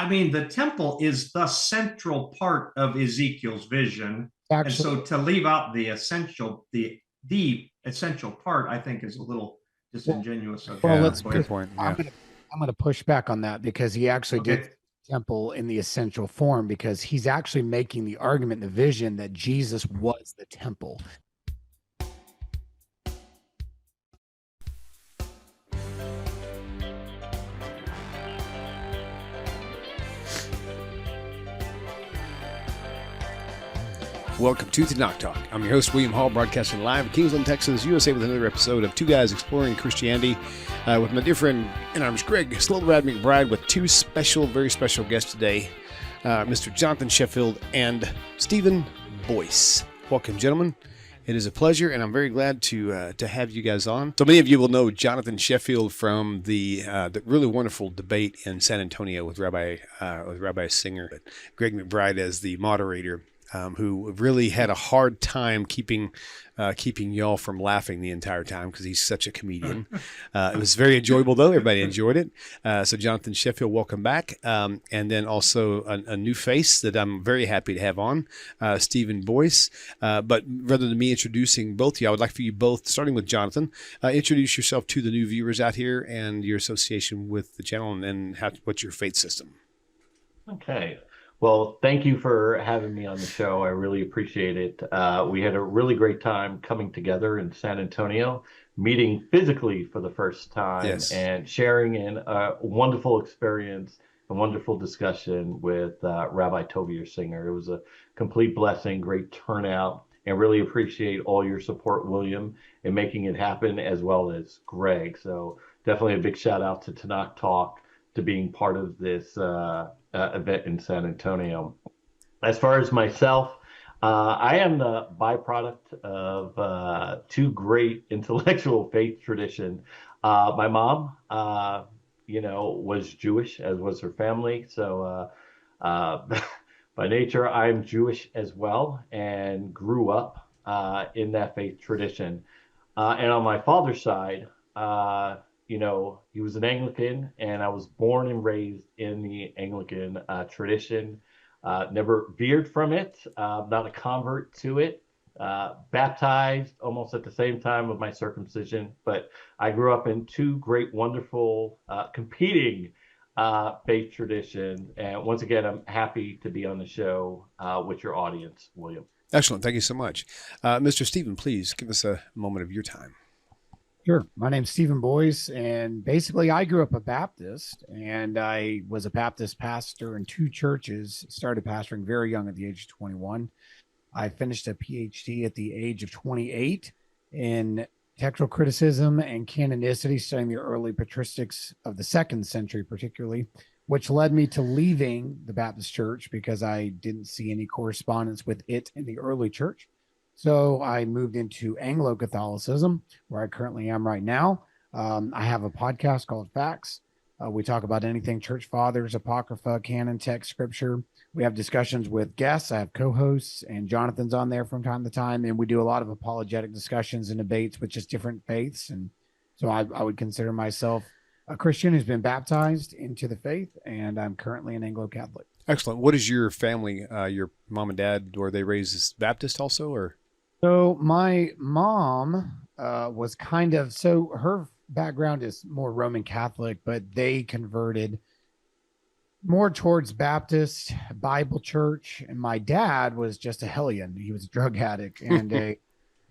I mean, the temple is the central part of Ezekiel's vision. And so to leave out the essential part, I think is a little disingenuous of Well, him. let's good point. Yeah. I'm gonna push back on that because he actually did Okay. temple in the essential form, because he's actually making the argument in the vision that Jesus was the temple. Welcome to TaNaCh Talk. I'm your host, William Hall, broadcasting live in Kingsland, Texas, USA, with another episode of Two Guys Exploring Christianity with my dear friend in arms, Greg Slowrad McBride, with two very special guests today, Mr. Jonathan Sheffield and Stephen Boyce. Welcome, gentlemen. It is a pleasure, and I'm very glad to have you guys on. So many of you will know Jonathan Sheffield from the really wonderful debate in San Antonio with Rabbi Singer, Greg McBride as the moderator. Who really had a hard time keeping y'all from laughing the entire time because he's such a comedian. It was very enjoyable, though. Everybody enjoyed it. So Jonathan Sheffield, welcome back. And then also a new face that I'm very happy to have on, Stephen Boyce. But rather than me introducing both of you, I would like for you both, starting with Jonathan, introduce yourself to the new viewers out here and your association with the channel and what's your faith system. Okay. Well, thank you for having me on the show. I really appreciate it. We had a really great time coming together in San Antonio, meeting physically for the first time, Yes. And sharing in a wonderful experience, a wonderful discussion with Rabbi Tovia Singer. It was a complete blessing, great turnout, and really appreciate all your support, William, in making it happen, as well as Greg. So definitely a big shout out to TaNaCh Talk to being part of this event in San Antonio. As far as myself, I am the byproduct of two great intellectual faith traditions. My mom, was Jewish, as was her family. So by nature, I'm Jewish as well, and grew up in that faith tradition. And on my father's side, he was an Anglican, and I was born and raised in the Anglican tradition. Never veered from it, not a convert to it. Baptized almost at the same time of my circumcision, but I grew up in two great, wonderful, competing faith traditions. And once again, I'm happy to be on the show with your audience, William. Excellent. Thank you so much. Mr. Stephen, please give us a moment of your time. Sure. My name's Stephen Boyce, and basically I grew up a Baptist, and I was a Baptist pastor in two churches, started pastoring very young at the age of 21. I finished a PhD at the age of 28 in textual criticism and canonicity, studying the early patristics of the 2nd century particularly, which led me to leaving the Baptist church because I didn't see any correspondence with it in the early church. So I moved into Anglo-Catholicism, where I currently am right now. I have a podcast called Facts. We talk about anything church fathers, apocrypha, canon, text, scripture. We have discussions with guests. I have co-hosts, and Jonathan's on there from time to time. And we do a lot of apologetic discussions and debates with just different faiths. And so I would consider myself a Christian who's been baptized into the faith, and I'm currently an Anglo-Catholic. Excellent. What is your family, your mom and dad, were they raised as Baptist also, or? So my mom was her background is more Roman Catholic, but they converted more towards Baptist Bible church. And my dad was just a hellion. He was a drug addict, and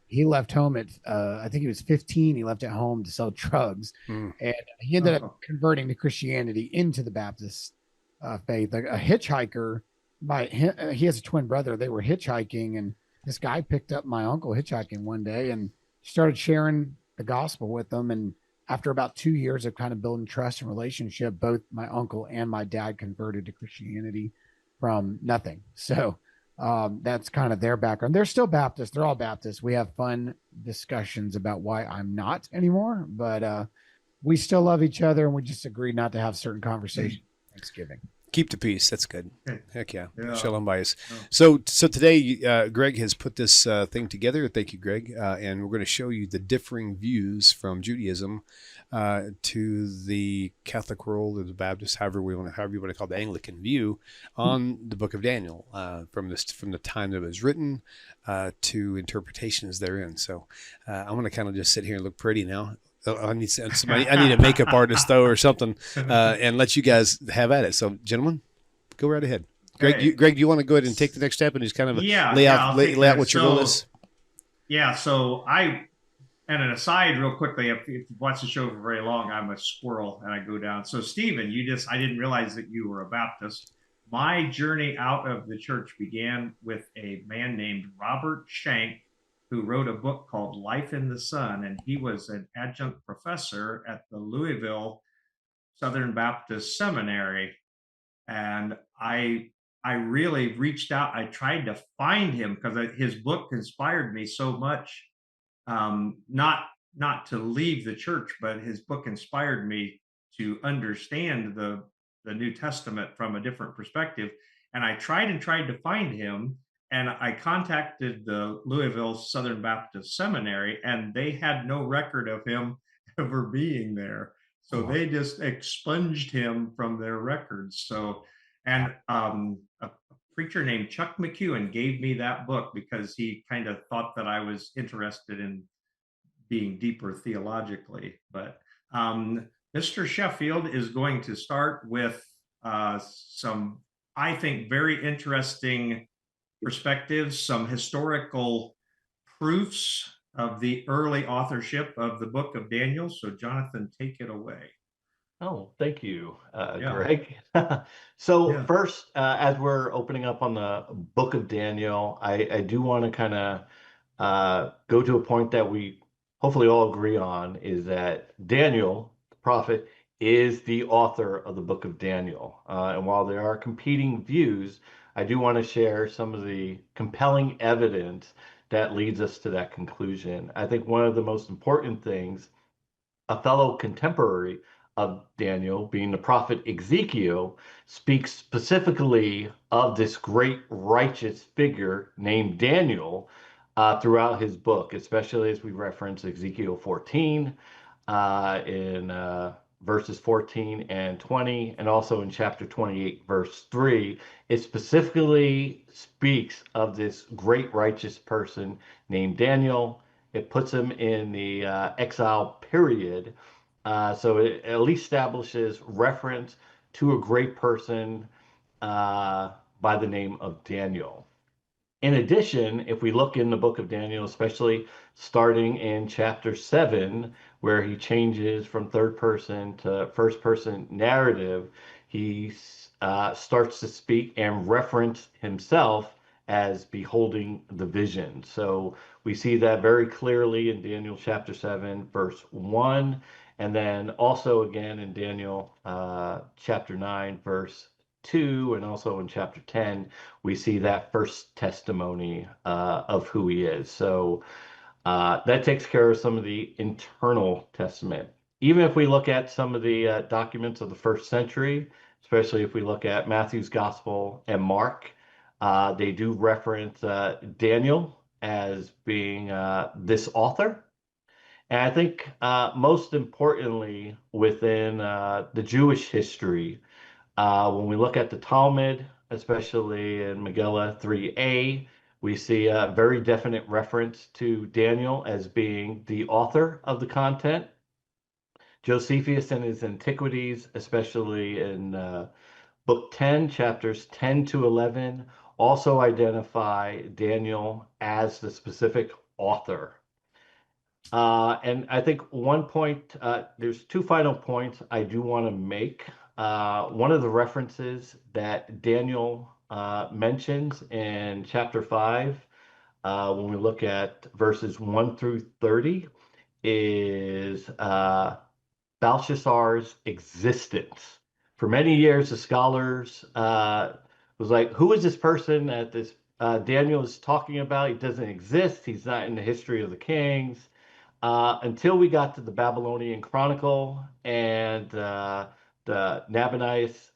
he left home at, I think he was 15. He left at home to sell drugs. And he ended up converting to Christianity into the Baptist faith. Like a hitchhiker, he has a twin brother. They were hitchhiking, and this guy picked up my uncle hitchhiking one day and started sharing the gospel with them. And after about 2 years of kind of building trust and relationship, both my uncle and my dad converted to Christianity from nothing. So that's kind of their background. They're still Baptist. They're all Baptist. We have fun discussions about why I'm not anymore, but we still love each other, and we just agreed not to have certain conversations. Thanksgiving. Keep the peace. That's good. Okay. Heck yeah. Yeah. Shalom bias. Oh. So today, Greg has put this thing together. Thank you, Greg. And we're going to show you the differing views from Judaism to the Catholic world or the Baptist, however you want to call it, the Anglican view on the Book of Daniel from the time that it was written to interpretations therein. So I'm going to kind of just sit here and look pretty now. I need somebody. I need a makeup artist though, or something, and let you guys have at it. So, gentlemen, go right ahead. Greg, Greg, do you want to go ahead and take the next step and just kind of lay out what your goal is? Yeah. So and an aside, real quickly, if you watch the show for very long, I'm a squirrel and I go down. So, Stephen, I didn't realize that you were a Baptist. My journey out of the church began with a man named Robert Shank, who wrote a book called Life in the Sun, and he was an adjunct professor at the Louisville Southern Baptist Seminary. And I really reached out. I tried to find him because his book inspired me so much. Not to leave the church, but his book inspired me to understand the New Testament from a different perspective. And I tried to find him. And I contacted the Louisville Southern Baptist Seminary, and they had no record of him ever being there. So they just expunged him from their records. So, and a preacher named Chuck McEwen gave me that book because he kind of thought that I was interested in being deeper theologically. But Mr. Sheffield is going to start with some, I think, very interesting perspectives, some historical proofs of the early authorship of the book of Daniel. So, Jonathan, take it away. Oh, thank you, Greg. So first, as we're opening up on the book of Daniel, I do want to kind of go to a point that we hopefully all agree on, is that Daniel, the prophet, is the author of the book of Daniel. And while there are competing views, I do want to share some of the compelling evidence that leads us to that conclusion. I think one of the most important things, a fellow contemporary of Daniel, being the prophet Ezekiel, speaks specifically of this great righteous figure named Daniel throughout his book, especially as we reference Ezekiel 14 in verses 14 and 20, and also in chapter 28, verse 3. It specifically speaks of this great righteous person named Daniel. It puts him in the exile period. So it at least establishes reference to a great person by the name of Daniel. In addition, if we look in the book of Daniel, especially starting in chapter 7, where he changes from third person to first person narrative, he starts to speak and reference himself as beholding the vision. So we see that very clearly in Daniel chapter 7, verse 1, and then also again in Daniel chapter 9, verse 2, and also in chapter 10, we see that first testimony of who he is. So that takes care of some of the internal testament. Even if we look at some of the documents of the first century, especially if we look at Matthew's Gospel and Mark, they do reference Daniel as being this author. And I think most importantly, within the Jewish history, when we look at the Talmud, especially in Megillah 3a, we see a very definite reference to Daniel as being the author of the content. Josephus in his Antiquities, especially in book 10, chapters 10 to 11, also identify Daniel as the specific author. And I think one point, there's two final points I do want to make. One of the references that Daniel mentions in chapter 5, when we look at verses 1 through 30, is Belshazzar's existence. For many years, the scholars was like, who is this person that this Daniel is talking about? He doesn't exist. He's not in the history of the kings. Until we got to the Babylonian Chronicle and the Nabonidus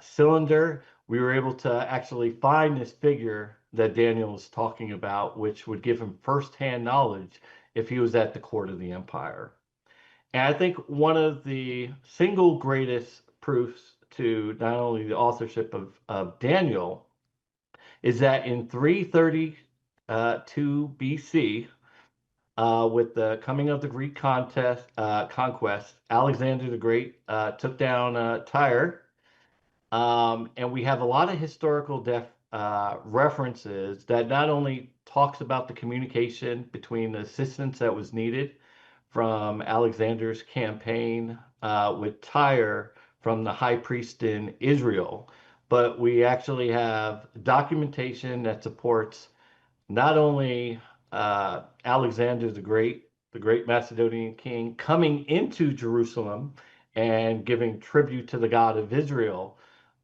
cylinder, we were able to actually find this figure that Daniel is talking about, which would give him firsthand knowledge if he was at the court of the empire. And I think one of the single greatest proofs to not only the authorship of Daniel is that in 332 BC, with the coming of the Greek conquest, Alexander the Great took down Tyre. And we have a lot of historical references that not only talks about the communication between the assistance that was needed from Alexander's campaign with Tyre from the high priest in Israel, but we actually have documentation that supports not only Alexander the great Macedonian king, coming into Jerusalem and giving tribute to the God of Israel,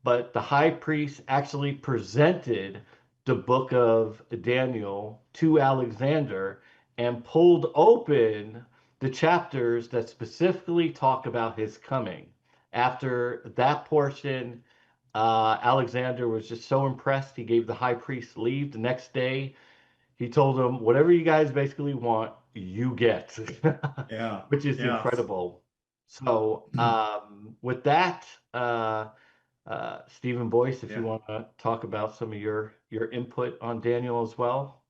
but the high priest actually presented the book of Daniel to Alexander and pulled open the chapters that specifically talk about his coming. After that portion, Alexander was just so impressed, he gave the high priest leave. The next day, he told him, whatever you guys basically want, you get. Yeah. Which is Yeah. incredible. So with that, Stephen Boyce, if you want to talk about some of your input on Daniel as well.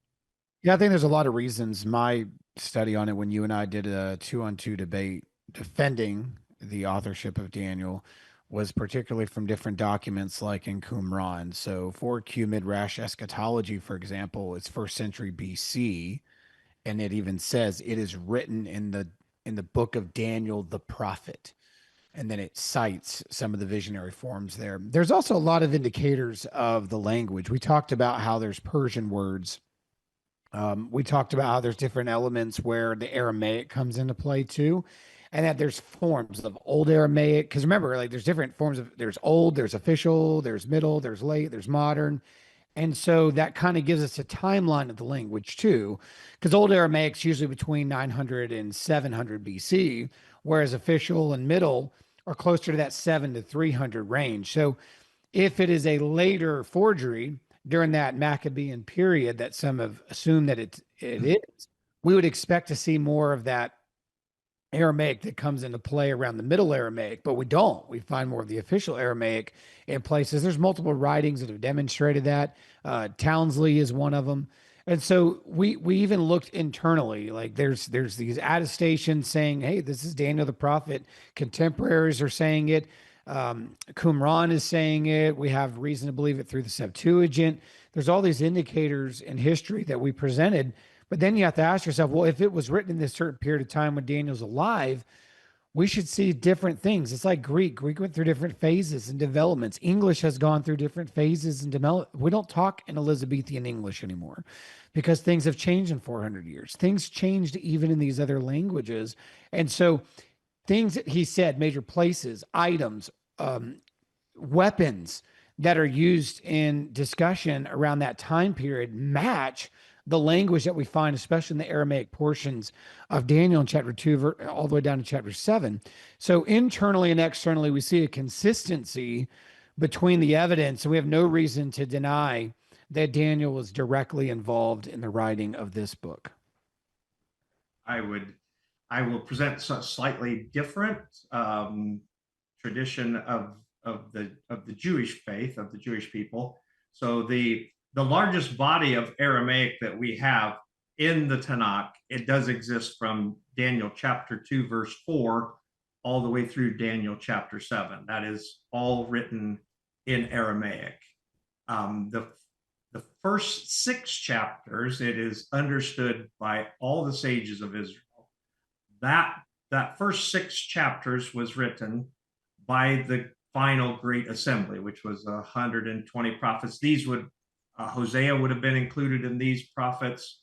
Yeah, I think there's a lot of reasons. My study on it, when you and I did a 2-on-2 debate defending the authorship of Daniel, was particularly from different documents like in Qumran. So for Q Midrash Eschatology, for example, it's 1st century BC, and it even says it is written in the book of Daniel the prophet. And then it cites some of the visionary forms there. There's also a lot of indicators of the language. We talked about how there's Persian words. We talked about how there's different elements where the Aramaic comes into play too, and that there's forms of old Aramaic. Because remember, like there's different forms of there's old, there's official, there's middle, there's late, there's modern. And so that kind of gives us a timeline of the language too, because Old Aramaic's usually between 900 and 700 BC, whereas official and middle are closer to that 7 to 300 range. So if it is a later forgery during that Maccabean period that some have assumed that it is, we would expect to see more of that Aramaic that comes into play around the Middle Aramaic, but we don't. We find more of the official Aramaic in places. There's multiple writings that have demonstrated that. Townsley is one of them. And so we even looked internally, like there's these attestations saying, hey, this is Daniel the prophet. Contemporaries are saying it. Qumran is saying it. We have reason to believe it through the Septuagint. There's all these indicators in history that we presented. But then you have to ask yourself, well, if it was written in this certain period of time when Daniel's alive, we should see different things. It's like Greek. Greek went through different phases and developments. English has gone through different phases and develop. We don't talk in Elizabethan English anymore because things have changed in 400 years. Things changed even in these other languages. And so things that he said, major places, items, weapons that are used in discussion around that time period match the language that we find, especially in the Aramaic portions of Daniel in chapter 2, all the way down to chapter 7. So internally and externally, we see a consistency between the evidence, and we have no reason to deny that Daniel was directly involved in the writing of this book. I will present a slightly different tradition of the Jewish faith, of the Jewish people. So the largest body of Aramaic that we have in the TaNaCh, it does exist from Daniel chapter 2, verse 4, all the way through Daniel chapter 7. That is all written in Aramaic. The first 6 chapters, it is understood by all the sages of Israel. That first 6 chapters was written by the final great assembly, which was 120 prophets. These would Hosea would have been included in these prophets.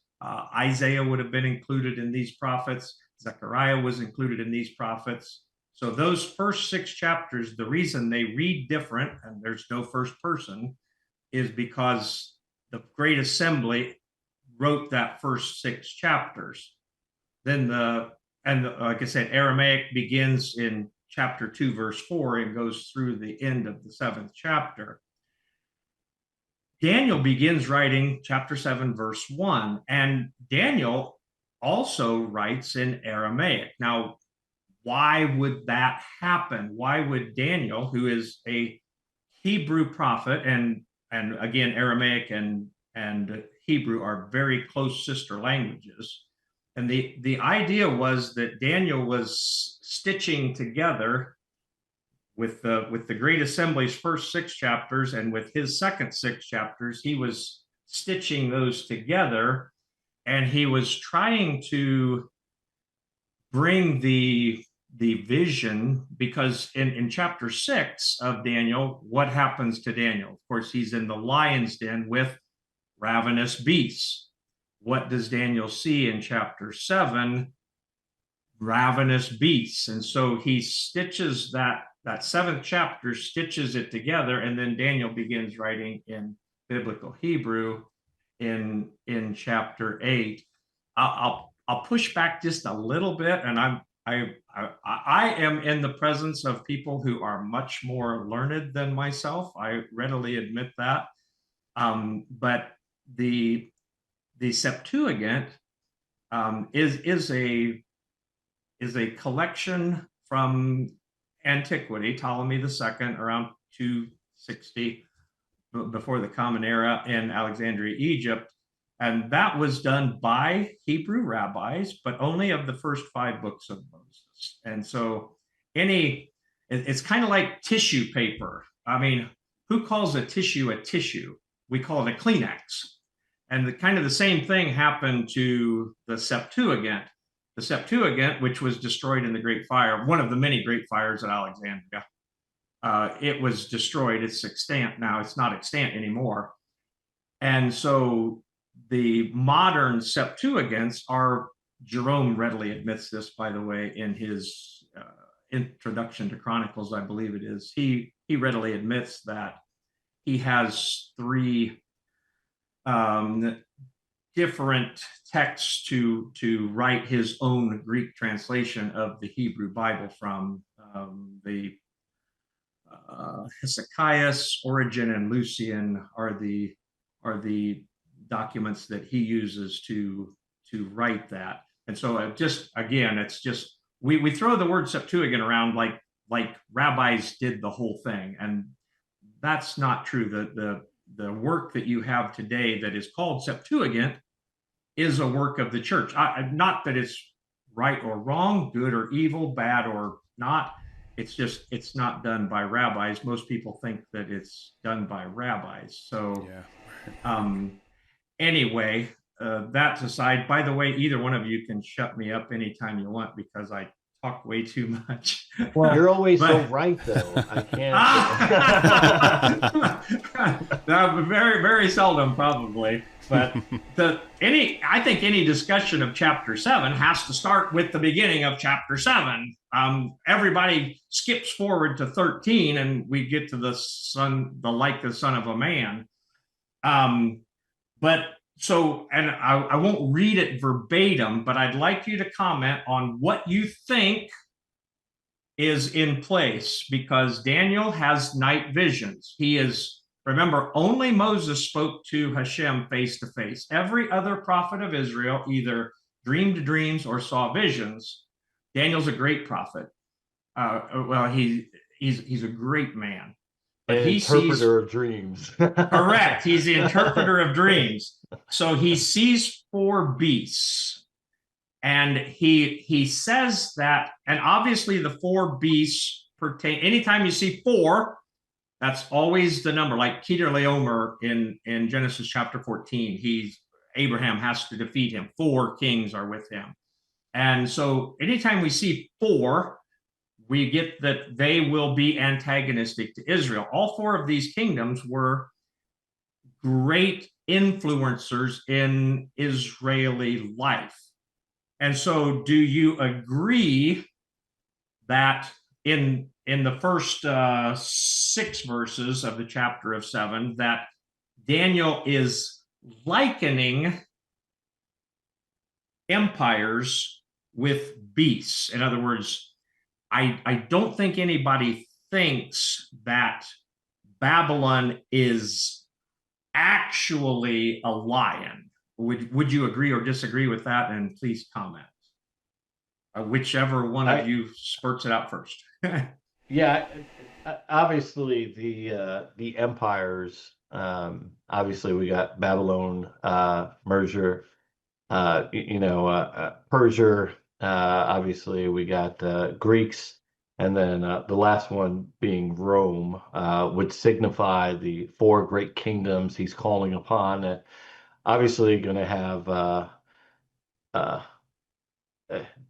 Isaiah would have been included in these prophets. Zechariah was included in these prophets. So those first 6 chapters, the reason they read different, and there's no first person, is because the Great Assembly wrote that first 6 chapters. Then like I said, Aramaic begins in chapter 2, verse 4, and goes through the end of the 7th chapter. Daniel begins writing chapter 7, verse 1, and Daniel also writes in Aramaic. Now, why would that happen? Why would Daniel, who is a Hebrew prophet, and again, Aramaic and Hebrew are very close sister languages, and the idea was that Daniel was stitching together with the Great Assembly's first 6 chapters and with his second 6 chapters, he was stitching those together, and he was trying to bring the vision, because in chapter 6 of Daniel, what happens to Daniel? Of course, he's in the lion's den with ravenous beasts. What does Daniel see in chapter 7? Ravenous beasts. And so he stitches that 7th chapter, stitches it together, and then Daniel begins writing in biblical Hebrew in chapter 8. I'll push back just a little bit, and I am in the presence of people who are much more learned than myself. I readily admit that. But the Septuagint is a collection from antiquity, Ptolemy II, around 260 before the Common Era in Alexandria, Egypt. And that was done by Hebrew rabbis, but only of the first 5 books of Moses. And so it's kind of like tissue paper. I mean, who calls a tissue? We call it a Kleenex. And the same thing happened to the Septuagint. The Septuagint, which was destroyed in the Great Fire, one of the many great fires at Alexandria, it was destroyed. It's extant now. It's not extant anymore. And so the modern Septuagints are, Jerome readily admits this, by the way, in his introduction to Chronicles, I believe it is. He readily admits that he has 3 different texts to write his own Greek translation of the Hebrew Bible from. The Hesychius, Origen, and Lucian are the documents that he uses to write that. And so it's just we throw the word Septuagint around like rabbis did the whole thing, and that's not true. The work that you have today that is called Septuagint is a work of the church. Not that it's right or wrong, good or evil, bad or not. It's not done by rabbis. Most people think that it's done by rabbis. So anyway, that aside, by the way, either one of you can shut me up anytime you want because I talk way too much. Well, you're always so right, though. I can't. No, very, very seldom, probably. But I think any discussion of chapter 7 has to start with the beginning of chapter 7. Everybody skips forward to 13, and we get to the Son of a Man. But so, and I won't read it verbatim, but I'd like you to comment on what you think is in place, because Daniel has night visions. Remember, only Moses spoke to Hashem face to face. Every other prophet of Israel either dreamed dreams or saw visions. Daniel's a great prophet. He's a great man. But An interpreter of dreams. Correct. He's the interpreter of dreams. So he sees 4 beasts. And he says that, and obviously the 4 beasts pertain, anytime you see 4, that's always the number, like Keter Laomer in Genesis chapter 14. Abraham has to defeat him. 4 kings are with him. And so anytime we see 4, we get that they will be antagonistic to Israel. All 4 of these kingdoms were great influencers in Israeli life. And so do you agree that in the first 6 verses of the chapter of 7, that Daniel is likening empires with beasts? In other words, I don't think anybody thinks that Babylon is actually a lion. Would you agree or disagree with that? And please comment. Whichever one of you spurts it out first. Yeah, obviously the empires. Obviously, we got Babylon, Merger, Persia. Obviously, we got Greeks, and then the last one being Rome, would signify the four great kingdoms he's calling upon. Obviously, going to have. Uh,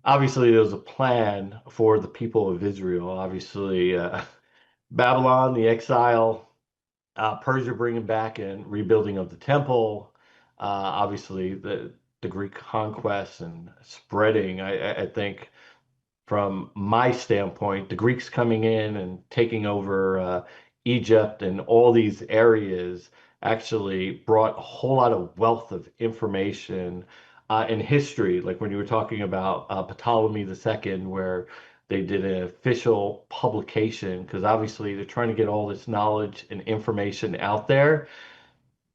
Obviously, there was a plan for the people of Israel. Obviously, Babylon, the exile, Persia bringing back and rebuilding of the temple, obviously the Greek conquest and spreading. I think from my standpoint, the Greeks coming in and taking over Egypt and all these areas actually brought a whole lot of wealth of information in history. Like when you were talking about Ptolemy II, where they did an official publication, because obviously they're trying to get all this knowledge and information out there.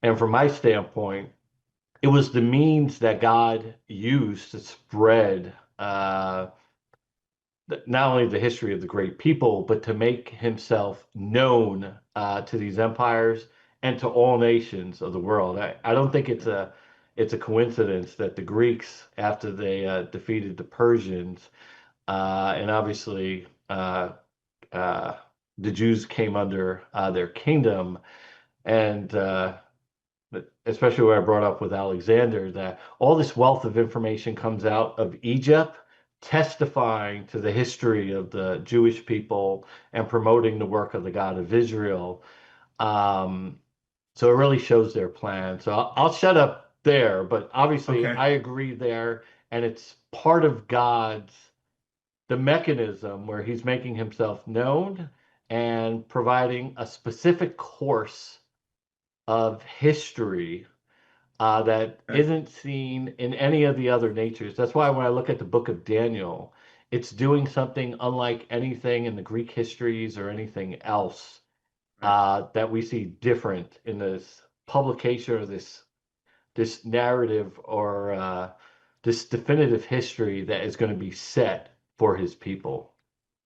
And from my standpoint, it was the means that God used to spread not only the history of the great people, but to make himself known to these empires and to all nations of the world. I don't think it's a coincidence that the Greeks, after they defeated the Persians, and obviously the Jews came under their kingdom, and especially where I brought up with Alexander, that all this wealth of information comes out of Egypt, testifying to the history of the Jewish people and promoting the work of the God of Israel. So it really shows their plan. So I'll shut up there, but obviously Okay. I agree there, and it's part of the mechanism where he's making himself known and providing a specific course of history that isn't seen in any of the other natures. That's why when I look at the book of Daniel, it's doing something unlike anything in the Greek histories or anything else that we see different in this publication or this narrative or this definitive history that is going to be set for his people.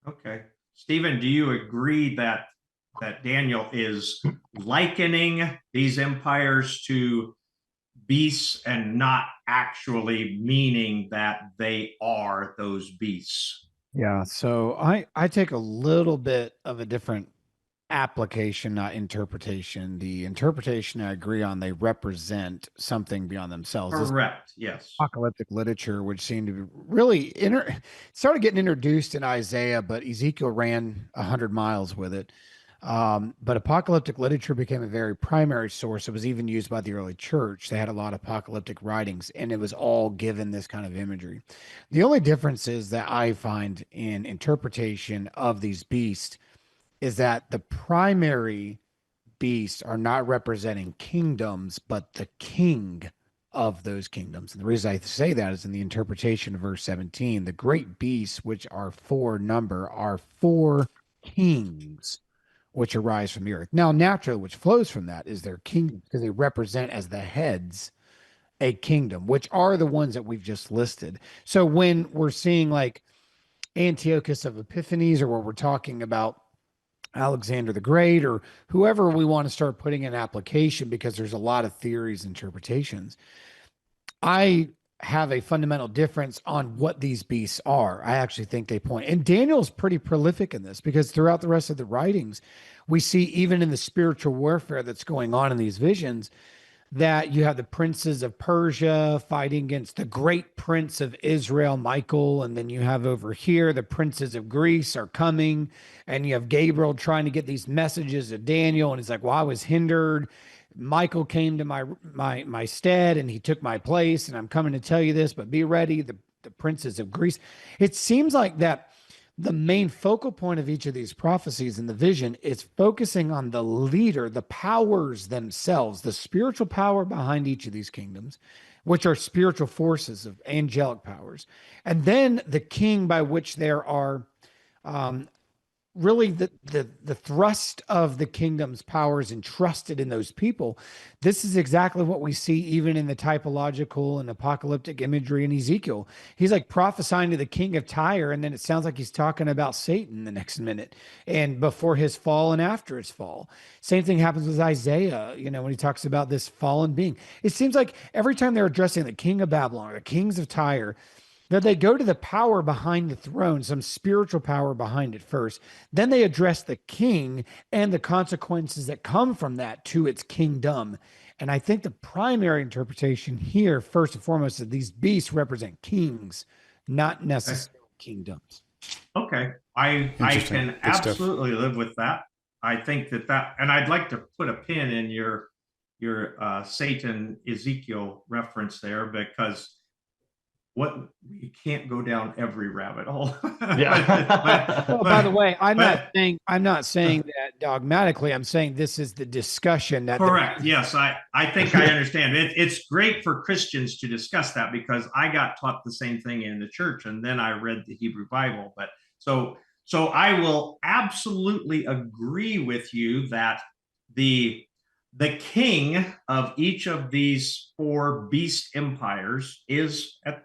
Okay. Stephen, do you agree that Daniel is likening these empires to beasts and not actually meaning that they are those beasts? Yeah, so I take a little bit of a different application, not interpretation. The interpretation I agree on, they represent something beyond themselves. This Correct. Yes. apocalyptic literature, which seemed to be really started getting introduced in Isaiah, but Ezekiel ran 100 miles with it. But apocalyptic literature became a very primary source. It was even used by the early church. They had a lot of apocalyptic writings, and it was all given this kind of imagery. The only difference is that I find in interpretation of these beasts is that the primary beasts are not representing kingdoms, but the king of those kingdoms. And the reason I say that is in the interpretation of verse 17, the great beasts, which are four number, are four kings which arise from the earth. Now, naturally, which flows from that is their kingdoms, because they represent as the heads a kingdom, which are the ones that we've just listed. So when we're seeing like Antiochus of Epiphanes, or where we're talking about Alexander the Great, or whoever we want to start putting in application, because there's a lot of theories, interpretations, I have a fundamental difference on what these beasts are. I actually think they point, and Daniel's pretty prolific in this, because throughout the rest of the writings, we see even in the spiritual warfare that's going on in these visions, that you have the princes of Persia fighting against the great prince of Israel, Michael. And then you have over here, the princes of Greece are coming, and you have Gabriel trying to get these messages of Daniel. And he's like, well, I was hindered. Michael came to my stead, and he took my place, and I'm coming to tell you this, but be ready. The princes of Greece. It seems like that the main focal point of each of these prophecies in the vision is focusing on the leader, the powers themselves, the spiritual power behind each of these kingdoms, which are spiritual forces of angelic powers. And then the king by which there are um, really the thrust of the kingdom's power is entrusted in those people. This is exactly what we see even in the typological and apocalyptic imagery in Ezekiel. He's like prophesying to the king of Tyre, and then it sounds like he's talking about Satan the next minute, and before his fall and after his fall. Same thing happens with Isaiah, when he talks about this fallen being. It seems like every time they're addressing the king of Babylon or the kings of Tyre, that they go to the power behind the throne, some spiritual power behind it first. Then they address the king and the consequences that come from that to its kingdom. And I think the primary interpretation here, first and foremost, is these beasts represent kings, not necessarily kingdoms. Okay. I can absolutely live with that. I think that, and I'd like to put a pin in your Satan Ezekiel reference there, because you can't go down every rabbit hole. Yeah. By the way, I'm not saying that dogmatically. I'm saying this is the discussion that. Correct. Yes, I think I understand. It's great for Christians to discuss that, because I got taught the same thing in the church, and then I read the Hebrew Bible. But so I will absolutely agree with you that the king of each of these four beast empires is at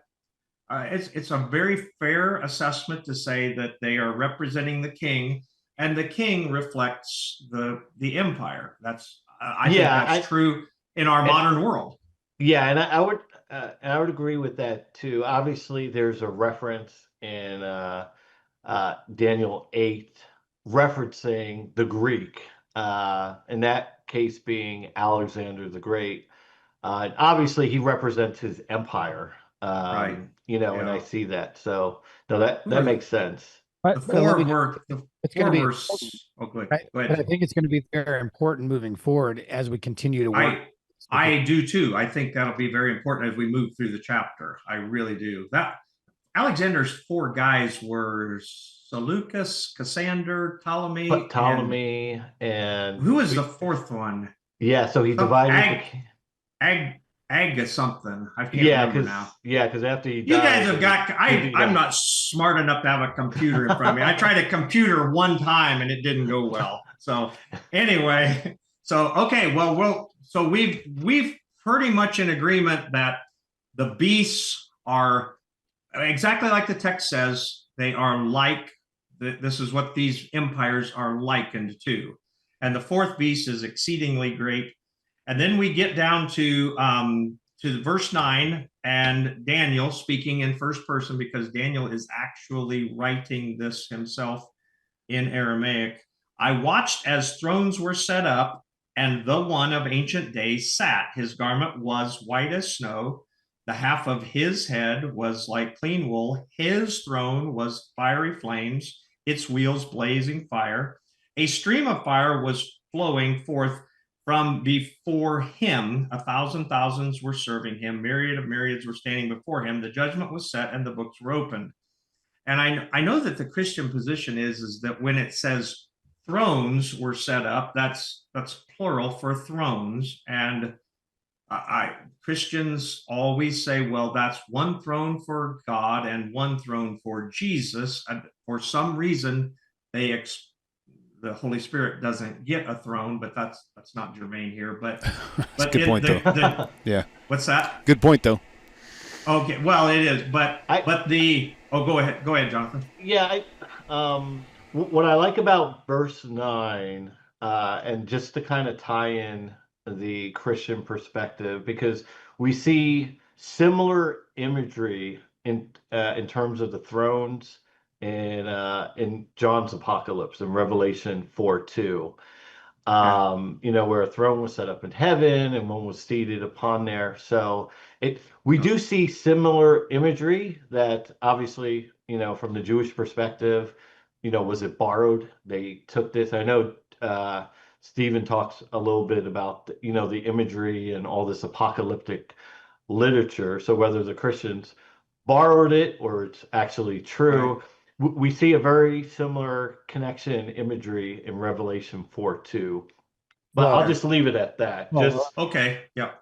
it's a very fair assessment to say that they are representing the king, and the king reflects the empire. I think that's true in our modern world. Yeah, and I would agree with that too. Obviously, there's a reference in Daniel 8 referencing the Greek, in that case being Alexander the Great. Obviously, he represents his empire. Right. And I see that. So no, that makes sense. But Go ahead. Right? But I think it's going to be very important moving forward as we continue to work. I do too. I think that'll be very important as we move through the chapter. I really do. That Alexander's four guys were Seleucus, Cassander, Ptolemy, and who was the fourth one? Yeah, so he divided Ag something. I can't remember now. Yeah, because after you guys have got. I'm not smart enough to have a computer in front of me. I tried a computer one time and it didn't go well. So anyway, okay. So we've pretty much in agreement that the beasts are exactly like the text says. They are like. This is what these empires are likened to, and the fourth beast is exceedingly great. And then we get down to verse 9, and Daniel speaking in first person, because Daniel is actually writing this himself in Aramaic. I watched as thrones were set up, and the one of ancient days sat. His garment was white as snow. The half of his head was like clean wool. His throne was fiery flames, its wheels blazing fire. A stream of fire was flowing forth from before him. 1,000 thousands were serving him. Myriad of myriads were standing before him. The judgment was set and the books were opened. And I know that the Christian position is that when it says thrones were set up, that's plural for thrones. And Christians always say, well, that's one throne for God and one throne for Jesus. And for some reason, the Holy Spirit doesn't get a throne, but that's not germane here. But good point, though. Yeah. What's that? Good point, though. Okay. Well, it is, but go ahead, Jonathan. Yeah. What I like about verse 9, and just to kind of tie in the Christian perspective, because we see similar imagery in terms of the thrones in John's Apocalypse in Revelation 4:2, where a throne was set up in heaven and one was seated upon there. So we do see similar imagery that obviously, from the Jewish perspective, was it borrowed? They took this. I know Stephen talks a little bit about, the imagery and all this apocalyptic literature. So whether the Christians borrowed it or it's actually true, right. We see a very similar connection imagery in Revelation 4:2. But I'll just leave it at that. Okay. Yeah.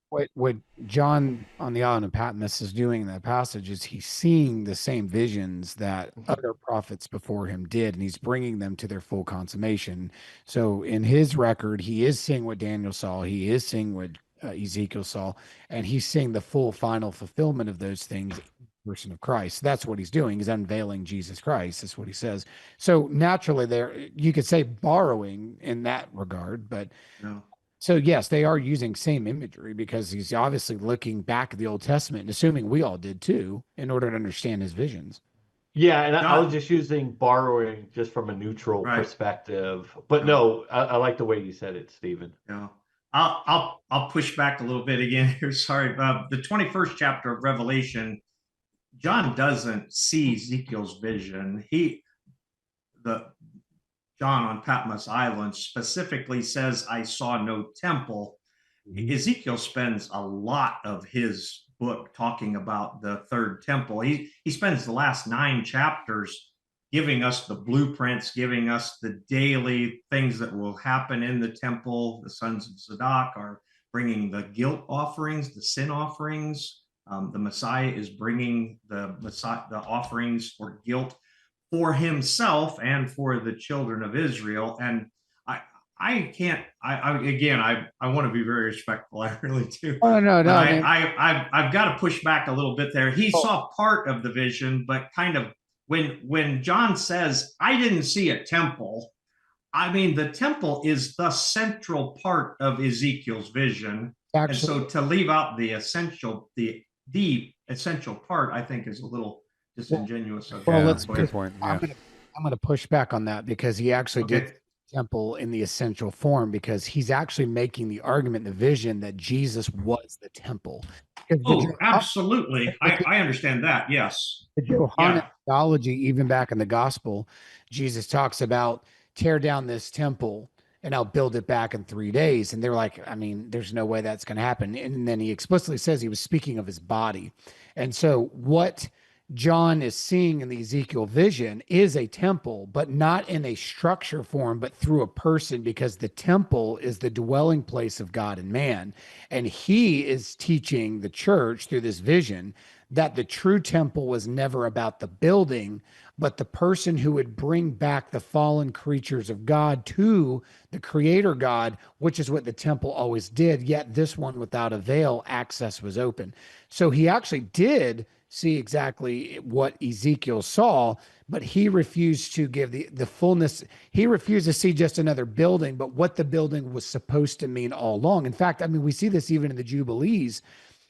What John on the island of Patmos is doing in that passage is he's seeing the same visions that other prophets before him did, and he's bringing them to their full consummation. So in his record, he is seeing what Daniel saw, he is seeing what Ezekiel saw, and he's seeing the full final fulfillment of those things in the person of Christ. That's what he's doing. He's unveiling Jesus Christ. That's what he says. So naturally, there you could say borrowing in that regard, but No. so yes, they are using same imagery because he's obviously looking back at the Old Testament and assuming we all did too, in order to understand his visions. Yeah, and I John, was just using borrowing just from a neutral right. perspective. But Yeah. no, I like the way you said it, Stephen. Yeah. I'll push back a little bit again here. Sorry. The 21st chapter of Revelation, John doesn't see Ezekiel's vision. John on Patmos Island specifically says, I saw no temple. Ezekiel spends a lot of his book talking about the third temple. He spends the last 9 chapters giving us the blueprints, giving us the daily things that will happen in the temple. The sons of Zadok are bringing the guilt offerings, the sin offerings. The Messiah is bringing the offerings for guilt for himself and for the children of Israel. And I can't. I want to be very respectful. I really do. Oh no, no. I've got to push back a little bit there. He saw part of the vision, but kind of when John says, "I didn't see a temple," I mean the temple is the central part of Ezekiel's vision, and so to leave out the essential part, I think is a little disingenuous. Well, let's good point. Yeah. I'm gonna push back on that because he actually did temple in the essential form because he's actually making the argument in the vision that Jesus was the temple. Oh, absolutely. I understand that. Yes. The Johannine theology, even back in the gospel, Jesus talks about tear down this temple and I'll build it back in 3 days. And they're like, I mean, there's no way that's going to happen. And then he explicitly says he was speaking of his body. And so what John is seeing in the Ezekiel vision is a temple, but not in a structure form, but through a person, because the temple is the dwelling place of God and man. And he is teaching the church through this vision that the true temple was never about the building, but the person who would bring back the fallen creatures of God to the creator God, which is what the temple always did. Yet this one without a veil, access was open. So he actually did see exactly what Ezekiel saw, but he refused to give the fullness. He refused to see just another building, but what the building was supposed to mean all along. In fact, I mean, we see this even in the Jubilees.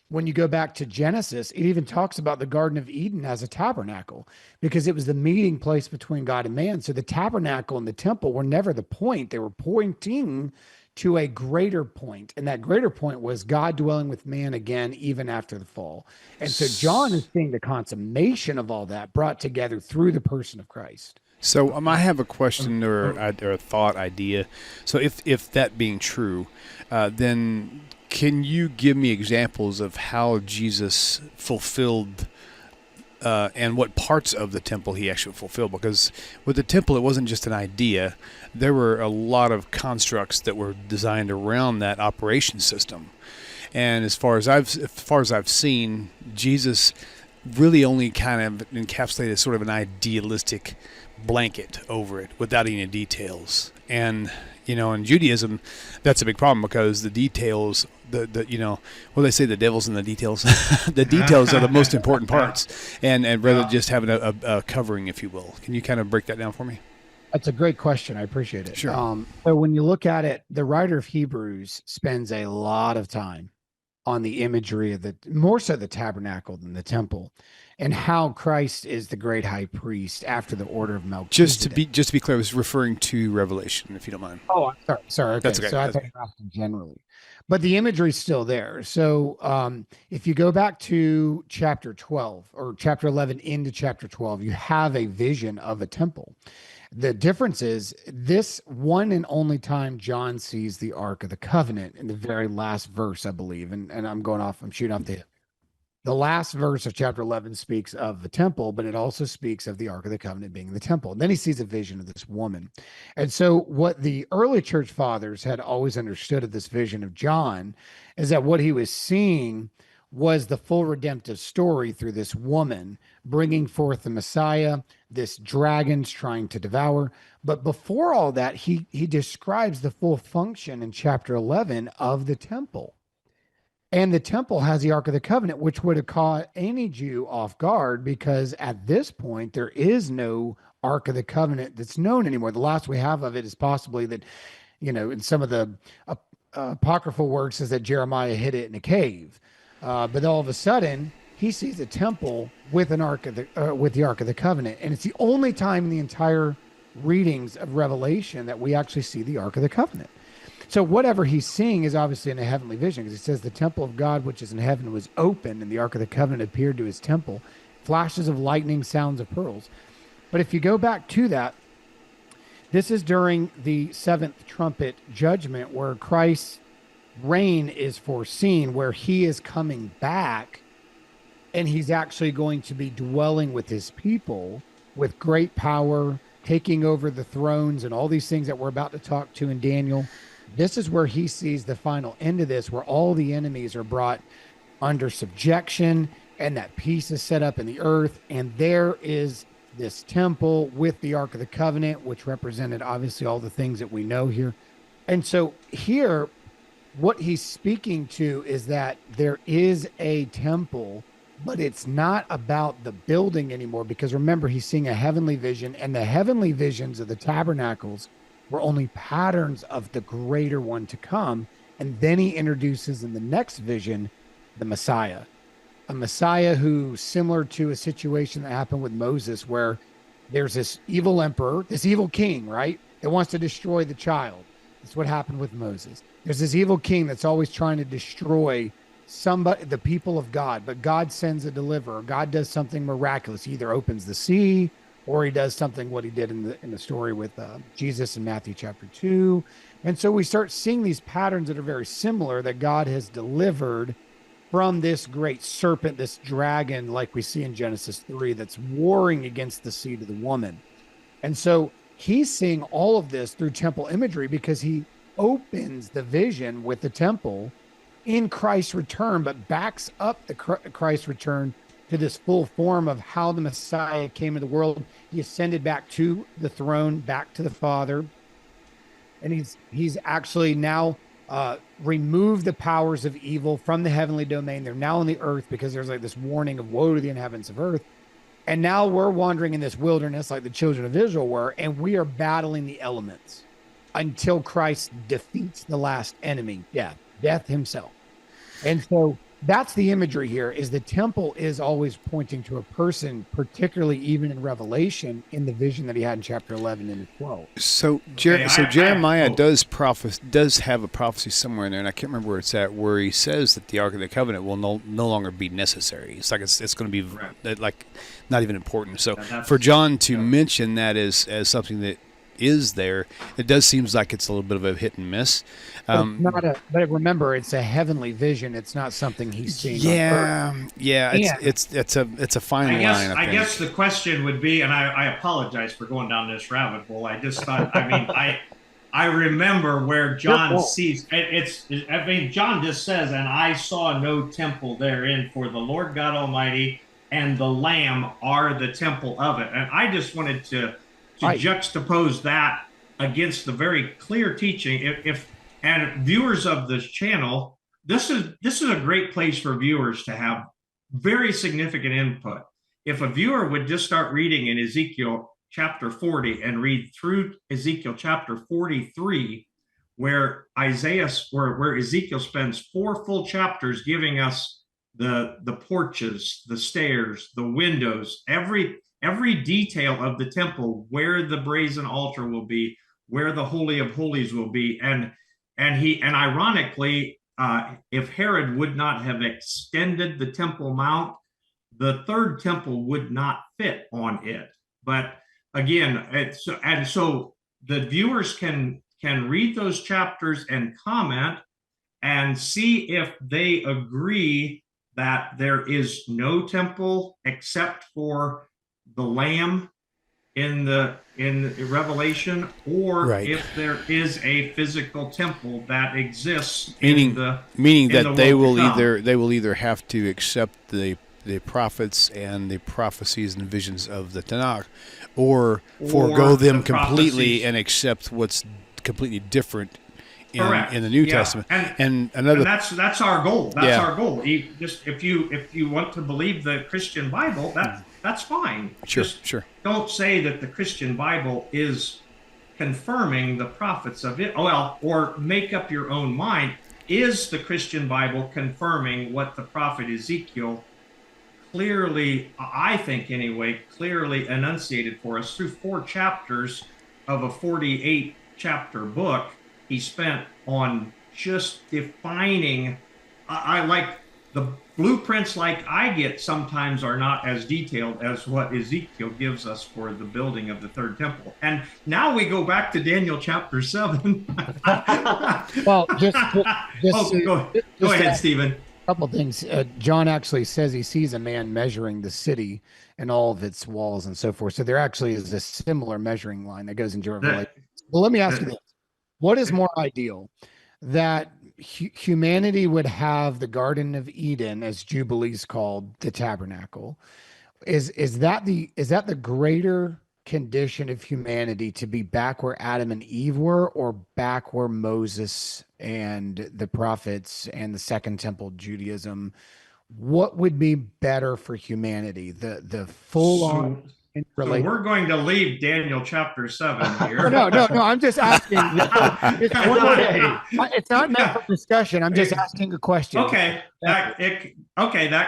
When you go back to Genesis, it even talks about the Garden of Eden as a tabernacle because it was the meeting place between God and man. So the tabernacle and the temple were never the point. They were pointing to a greater point. And that greater point was God dwelling with man again, even after the fall. And so John is seeing the consummation of all that brought together through the person of Christ. So I have a question or a thought idea. So if that being true, then can you give me examples of how Jesus fulfilled and what parts of the temple he actually fulfilled? Because with the temple, it wasn't just an idea. There were a lot of constructs that were designed around that operation system. And as far as I've seen, Jesus really only kind of encapsulated sort of an idealistic blanket over it without any details. And in Judaism, that's a big problem because the details, they say the devil's in the details. The details are the most important parts, and rather just having a covering, if you will. Can you kind of break that down for me? That's a great question. I appreciate it. Sure. So when you look at it, the writer of Hebrews spends a lot of time on the imagery of more so the tabernacle than the temple, and how Christ is the great high priest after the order of Melchizedek. Just to be clear, I was referring to Revelation, if you don't mind. Oh, I'm sorry. Okay. That's okay. So I thought you were asking generally, but the imagery is still there. So if you go back to chapter 12 or chapter 11 into chapter 12, you have a vision of a temple. The difference is this one and only time John sees the Ark of the Covenant in the very last verse, I believe. And I'm shooting off the hip. The last verse of chapter 11 speaks of the temple, but it also speaks of the Ark of the Covenant being the temple. And then he sees a vision of this woman. And so, what the early church fathers had always understood of this vision of John is that what he was seeing was the full redemptive story through this woman bringing forth the Messiah, this dragon's trying to devour. But before all that, he describes the full function in chapter 11 of the temple. And the temple has the Ark of the Covenant, which would have caught any Jew off guard because at this point, there is no Ark of the Covenant that's known anymore. The last we have of it is possibly that, in some of the apocryphal works is that Jeremiah hid it in a cave. But all of a sudden, he sees a temple with an with the Ark of the Covenant. And it's the only time in the entire readings of Revelation that we actually see the Ark of the Covenant. So whatever he's seeing is obviously in a heavenly vision, because it says the temple of God, which is in heaven, was open, and the Ark of the Covenant appeared to his temple, flashes of lightning, sounds of pearls. But if you go back to that, this is during the seventh trumpet judgment where Christ's reign is foreseen, where he is coming back, and he's actually going to be dwelling with his people with great power, taking over the thrones and all these things that we're about to talk to in Daniel. This is where he sees the final end of this, where all the enemies are brought under subjection and that peace is set up in the earth. And there is this temple with the Ark of the Covenant, which represented obviously all the things that we know here. And so here, what he's speaking to is that there is a temple, but it's not about the building anymore, because remember, he's seeing a heavenly vision, and the heavenly visions of the tabernacles were only patterns of the greater one to come. And then he introduces in the next vision the Messiah, a Messiah who, similar to a situation that happened with Moses, where there's this evil emperor, this evil king, right, that wants to destroy the child. That's what happened with Moses. There's this evil king that's always trying to destroy somebody, the people of God, but God sends a deliverer. God does something miraculous. He either opens the sea, or he does something what he did in the story with Jesus in Matthew chapter 2. And so we start seeing these patterns that are very similar, that God has delivered from this great serpent, this dragon, like we see in Genesis 3, that's warring against the seed of the woman. And so he's seeing all of this through temple imagery, because he opens the vision with the temple in Christ's return, but backs up the Christ's return to this full form of how the Messiah came into the world. He ascended back to the throne, back to the Father. And he's actually now removed the powers of evil from the heavenly domain. They're now on the earth, because there's like this warning of woe to the inhabitants of earth. And now we're wandering in this wilderness like the children of Israel were, and we are battling the elements until Christ defeats the last enemy, death himself. And so that's the imagery here, is the temple is always pointing to a person, particularly even in Revelation, in the vision that he had in chapter 11 and 12. So Jeremiah does have a prophecy somewhere in there, and I can't remember where it's at, where he says that the Ark of the Covenant will no longer be necessary. It's like it's going to be like not even important. So for John to mention that as something that is there, it does seems like it's a little bit of a hit and miss. But remember, it's a heavenly vision. It's not something he's seeing. It's a fine line. I guess the question would be, and I apologize for going down this rabbit hole. I just thought, I remember where John sees John just says, "And I saw no temple therein, for the Lord God Almighty and the Lamb are the temple of it." And I just wanted to juxtapose that against the very clear teaching. And viewers of this channel, this is a great place for viewers to have very significant input. If a viewer would just start reading in Ezekiel chapter 40 and read through Ezekiel chapter 43, where Ezekiel spends 4 full chapters giving us the porches, the stairs, the windows, every detail of the temple, where the brazen altar will be, where the Holy of Holies will be. And ironically, if Herod would not have extended the Temple Mount, the third temple would not fit on it. But again, so the viewers can read those chapters and comment and see if they agree that there is no temple except for the Lamb in Revelation, or Right. if there is a physical temple that exists meaning in that the they world will to come. they will either have to accept the prophets and the prophecies and visions of the TaNaCh, or forego them completely and accept what's completely different in the New Testament. And another, and that's our goal. That's our goal. Just if you want to believe the Christian Bible, that's fine. Sure, just sure. Don't say that the Christian Bible is confirming the prophets of it. Well, or make up your own mind. Is the Christian Bible confirming what the prophet Ezekiel clearly, I think anyway, clearly enunciated for us through 4 chapters of a 48 chapter book he spent on just defining. I like the blueprints like I get sometimes are not as detailed as what Ezekiel gives us for the building of the third temple. And now we go back to Daniel chapter 7. Well, go ahead, Stephen. Couple of things. John actually says he sees a man measuring the city and all of its walls and so forth. So there actually is a similar measuring line that goes into Revelation. Well, let me ask you this. What is more ideal? That humanity would have the Garden of Eden, as Jubilee's called, the tabernacle. Is that the greater condition of humanity, to be back where Adam and Eve were, or back where Moses and the prophets and the Second Temple Judaism? What would be better for humanity? The full on. So we're going to leave Daniel chapter 7 here. No. I'm just asking. It's not meant for discussion. I'm just asking a question. Okay, that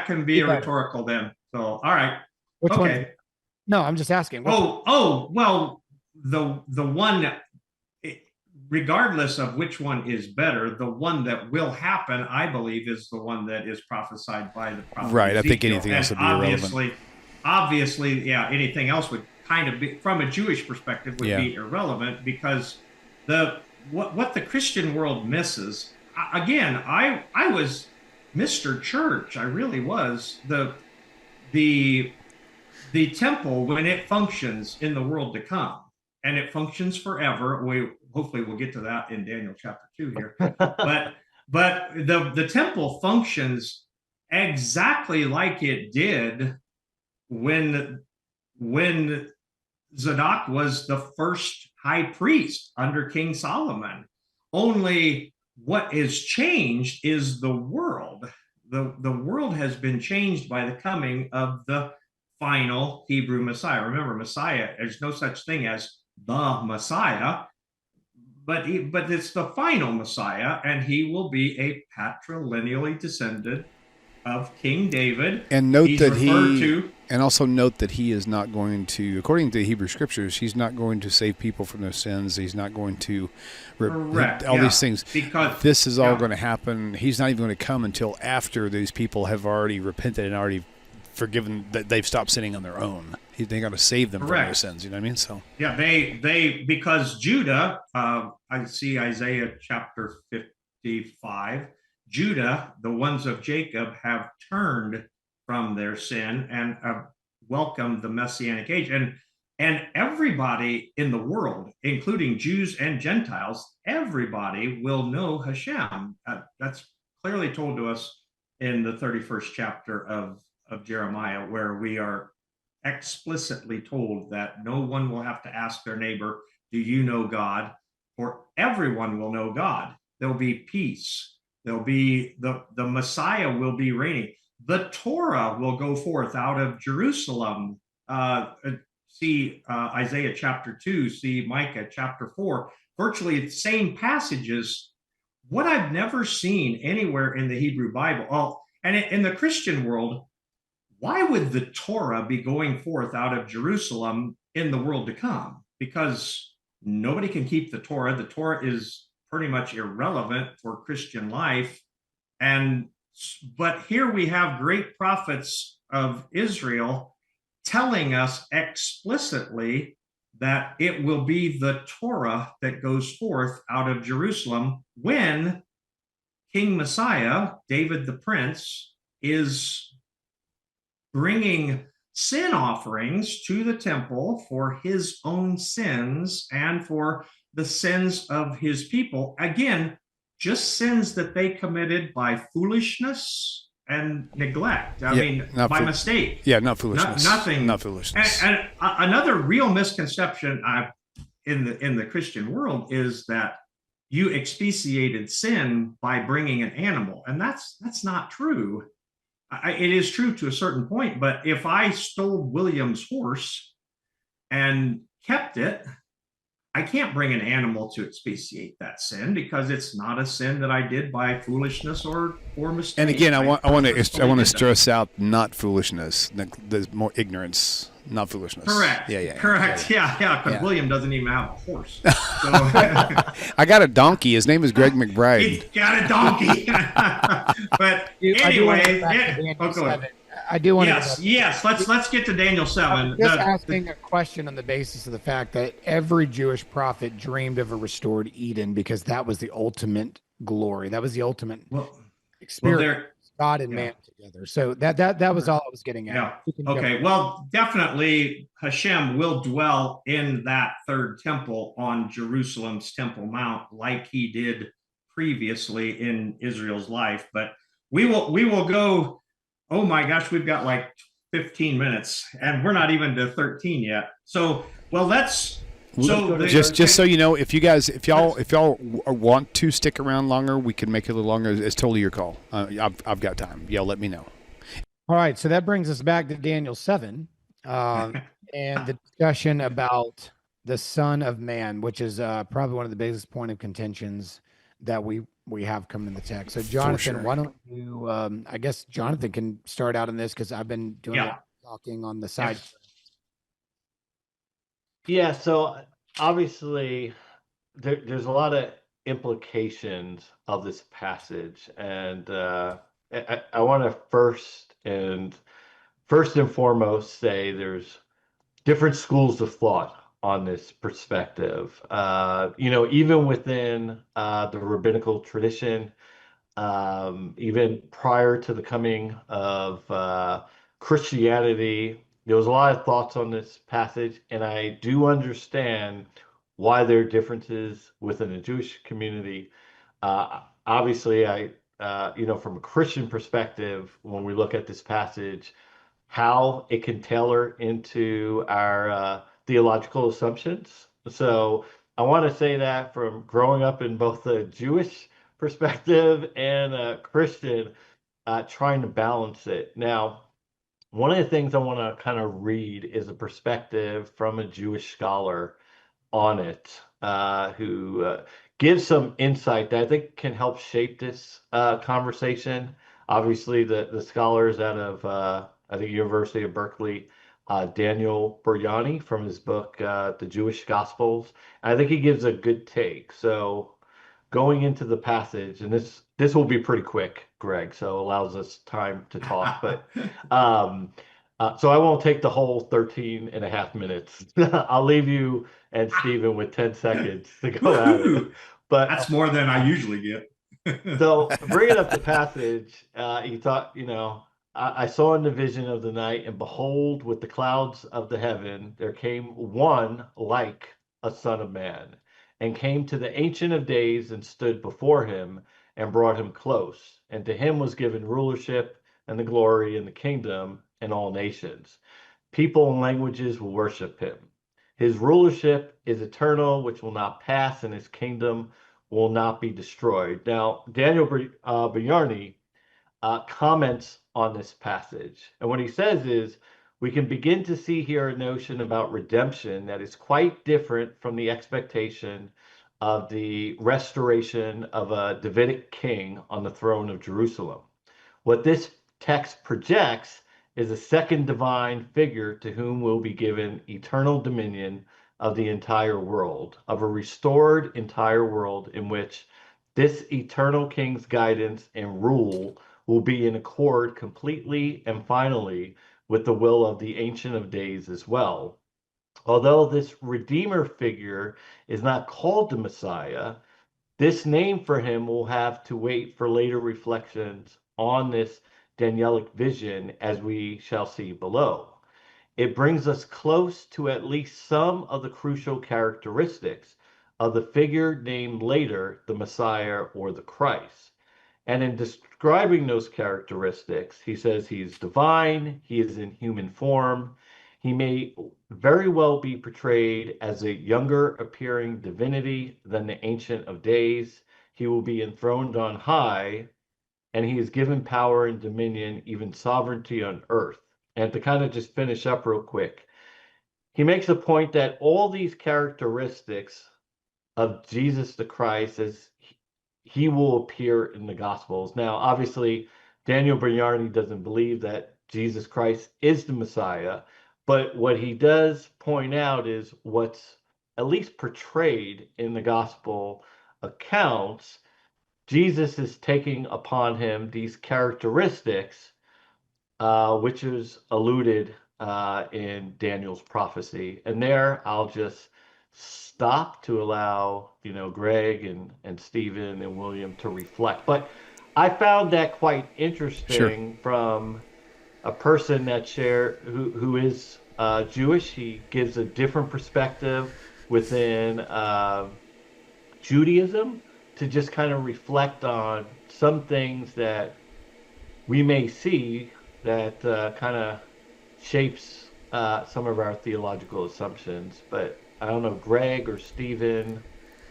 can be a rhetorical then. So, all right. Which one? No, I'm just asking. Well, the one, regardless of which one is better, the one that will happen, I believe, is the one that is prophesied by the prophet. Right. Ezekiel. I think anything else would be irrelevant. Obviously, yeah, anything else would kind of be, from a Jewish perspective, would be irrelevant, because what the Christian world misses, again, I was Mr. Church. I really was. The temple, when it functions in the world to come, and it functions forever. Hopefully we'll get to that in Daniel chapter 2 here. but the temple functions exactly like it did when Zadok was the first high priest under King Solomon. Only what is changed is the world. The world has been changed by the coming of the final Hebrew Messiah. Remember, Messiah, there's no such thing as the Messiah, but it's the final Messiah, and he will be a patrilineally descendant of King David. And note also note that he is not going to, according to the Hebrew scriptures, he's not going to save people from their sins. He's not going to these things. Because this is all going to happen. He's not even going to come until after these people have already repented and already forgiven, that they've stopped sinning on their own. They got to save them from their sins. You know what I mean? So yeah, they because Judah, I see Isaiah chapter 55. Judah, the ones of Jacob, have turned from their sin and have welcomed the Messianic age. And everybody in the world, including Jews and Gentiles, everybody will know Hashem. That's clearly told to us in the 31st chapter of Jeremiah, where we are explicitly told that no one will have to ask their neighbor, do you know God? For everyone will know God. There'll be peace. There'll be the Messiah will be reigning. The Torah will go forth out of Jerusalem. See Isaiah chapter 2, see Micah chapter 4, virtually the same passages. What I've never seen anywhere in the Hebrew Bible, and in the Christian world, why would the Torah be going forth out of Jerusalem in the world to come? Because nobody can keep the Torah. The Torah is pretty much irrelevant for Christian life. But here we have great prophets of Israel telling us explicitly that it will be the Torah that goes forth out of Jerusalem when King Messiah, David the Prince, is bringing sin offerings to the temple for his own sins and for the sins of his people. Again, just sins that they committed by foolishness and neglect. I mean, by mistake. Yeah, not foolishness. Nothing. Not foolishness. And another real misconception in the Christian world is that you expiated sin by bringing an animal, and that's not true. It is true to a certain point, but if I stole William's horse and kept it, I can't bring an animal to expiate that sin because it's not a sin that I did by foolishness or mistake. And again, I want to stress out not foolishness. There's more ignorance, not foolishness. Correct. Correct. Yeah. Because William doesn't even have a horse. So. I got a donkey. His name is Greg McBride. He's got a donkey. But anyway, I do want to. Yes. Let's get to Daniel 7. Just asking a question on the basis of the fact that every Jewish prophet dreamed of a restored Eden because that was the ultimate glory. That was the ultimate experience. God and man together. So that was all I was getting at. Yeah. Okay. Well, definitely Hashem will dwell in that third temple on Jerusalem's Temple Mount, like he did previously in Israel's life. But we will go. Oh my gosh, we've got like 15 minutes, and we're not even to 13 yet. So, well, let's. So just so you know, if y'all want to stick around longer, we can make it a little longer. It's totally your call. I've got time. Y'all let me know. All right, so that brings us back to Daniel 7, and the discussion about the Son of Man, which is probably one of the biggest point of contentions that we have coming in the text. So Jonathan, why don't you? I guess Jonathan can start out on this because I've been doing talking on the side. Yeah, so obviously there's a lot of implications of this passage, and I want to first and foremost say there's different schools of thought on this perspective. Even within the rabbinical tradition, even prior to the coming of Christianity, there was a lot of thoughts on this passage, and I do understand why there are differences within the Jewish community. Obviously, from a Christian perspective, when we look at this passage, how it can tailor into our theological assumptions. So I want to say that from growing up in both the Jewish perspective and a Christian, trying to balance it. Now, one of the things I want to kind of read is a perspective from a Jewish scholar on it, who gives some insight that I think can help shape this conversation. Obviously, the scholars out of, I think, University of Berkeley, Daniel Burjani, from his book, The Jewish Gospels. And I think he gives a good take. So going into the passage, and this will be pretty quick, Greg, so allows us time to talk. But so I won't take the whole 13 and a half minutes. I'll leave you and Stephen with 10 seconds to go at it. But that's more than I usually get. So bringing up the passage, he thought, I saw in the vision of the night, and behold, with the clouds of the heaven, there came one like a son of man, and came to the Ancient of Days and stood before him and brought him close. And to him was given rulership and the glory and the kingdom and all nations. People and languages will worship him. His rulership is eternal, which will not pass, and his kingdom will not be destroyed. Now, Daniel Burjani comments on this passage. And what he says is, we can begin to see here a notion about redemption that is quite different from the expectation of the restoration of a Davidic king on the throne of Jerusalem. What this text projects is a second divine figure to whom will be given eternal dominion of the entire world, of a restored entire world in which this eternal king's guidance and rule will be in accord completely and finally with the will of the Ancient of Days as well. Although this Redeemer figure is not called the Messiah, this name for him will have to wait for later reflections on this Danielic vision, as we shall see below. It brings us close to at least some of the crucial characteristics of the figure named later the Messiah or the Christ. And in describing those characteristics, he says he is divine, he is in human form, he may very well be portrayed as a younger appearing divinity than the Ancient of Days. He will be enthroned on high, and he is given power and dominion, even sovereignty on earth. And to kind of just finish up real quick, he makes a point that all these characteristics of Jesus the Christ, as he will appear in the Gospels. Now, obviously, Daniel Brignardi doesn't believe that Jesus Christ is the Messiah, but what he does point out is what's at least portrayed in the Gospel accounts. Jesus is taking upon him these characteristics, which is alluded in Daniel's prophecy. And there, I'll just stop to allow, Greg and Stephen and William to reflect. But I found that quite interesting from a person that who is Jewish. He gives a different perspective within Judaism to just kind of reflect on some things that we may see that kind of shapes some of our theological assumptions. But I don't know, Greg or Stephen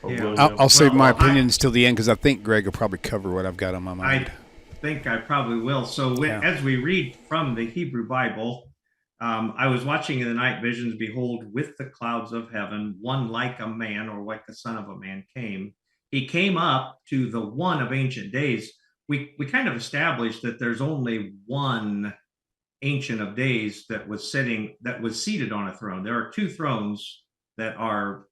or William. I'll save my opinions till the end because I think Greg will probably cover what I've got on my mind. I think I probably will. So as we read from the Hebrew Bible, I was watching in the night visions, behold, with the clouds of heaven, one like a man or like the son of a man came. He came up to the one of ancient days. We kind of established that there's only one Ancient of Days that was seated on a throne. There are two thrones that are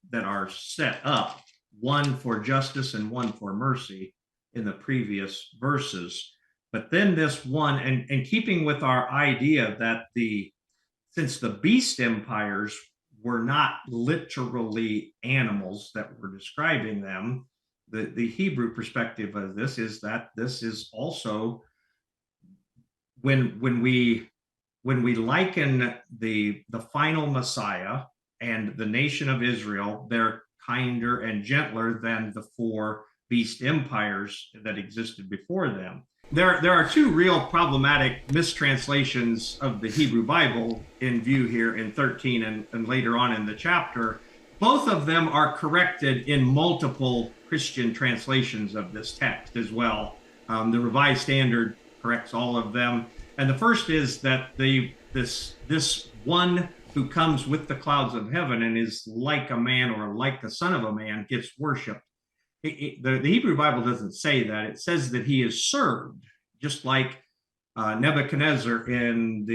set up, one for justice and one for mercy in the previous verses. But then this one, and keeping with our idea that since the beast empires were not literally animals that were describing them, the Hebrew perspective of this is that this is also when we liken the final Messiah and the nation of Israel, they're kinder and gentler than the four beast empires that existed before them. There are two real problematic mistranslations of the Hebrew Bible in view here in 13 and later on in the chapter. Both of them are corrected in multiple Christian translations of this text as well. The Revised Standard corrects all of them. And the first is that this one who comes with the clouds of heaven and is like a man or like the son of a man gets worshiped. The Hebrew Bible doesn't say that. It says that he is served, just like Nebuchadnezzar in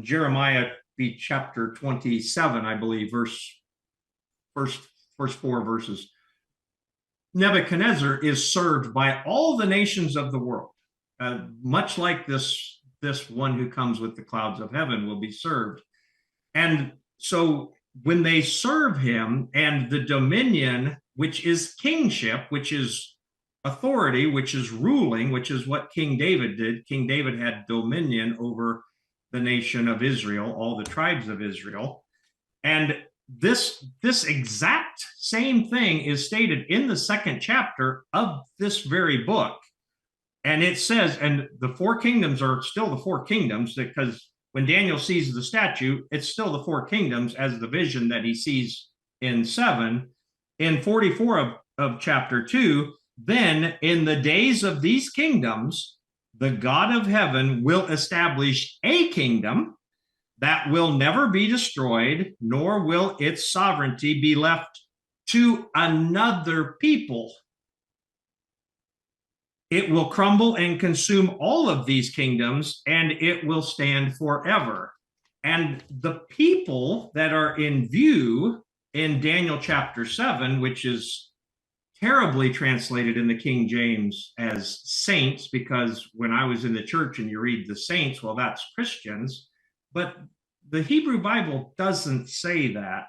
Jeremiah chapter 27, I believe, first 4 verses. Nebuchadnezzar is served by all the nations of the world. Much like this one who comes with the clouds of heaven will be served. And so when they serve him, and the dominion, which is kingship, which is authority, which is ruling, which is what King David did. King David had dominion over the nation of Israel, all the tribes of Israel. And this exact same thing is stated in the 2nd chapter of this very book. And it says, and the 4 kingdoms are still the 4 kingdoms, because when Daniel sees the statue, it's still the 4 kingdoms as the vision that he sees in 7. In 44 of chapter 2, then in the days of these kingdoms, the God of heaven will establish a kingdom that will never be destroyed, nor will its sovereignty be left to another people. It will crumble and consume all of these kingdoms, and it will stand forever. And the people that are in view in Daniel chapter 7, which is terribly translated in the King James as saints, because when I was in the church and you read the saints, well, that's Christians. But the Hebrew Bible doesn't say that.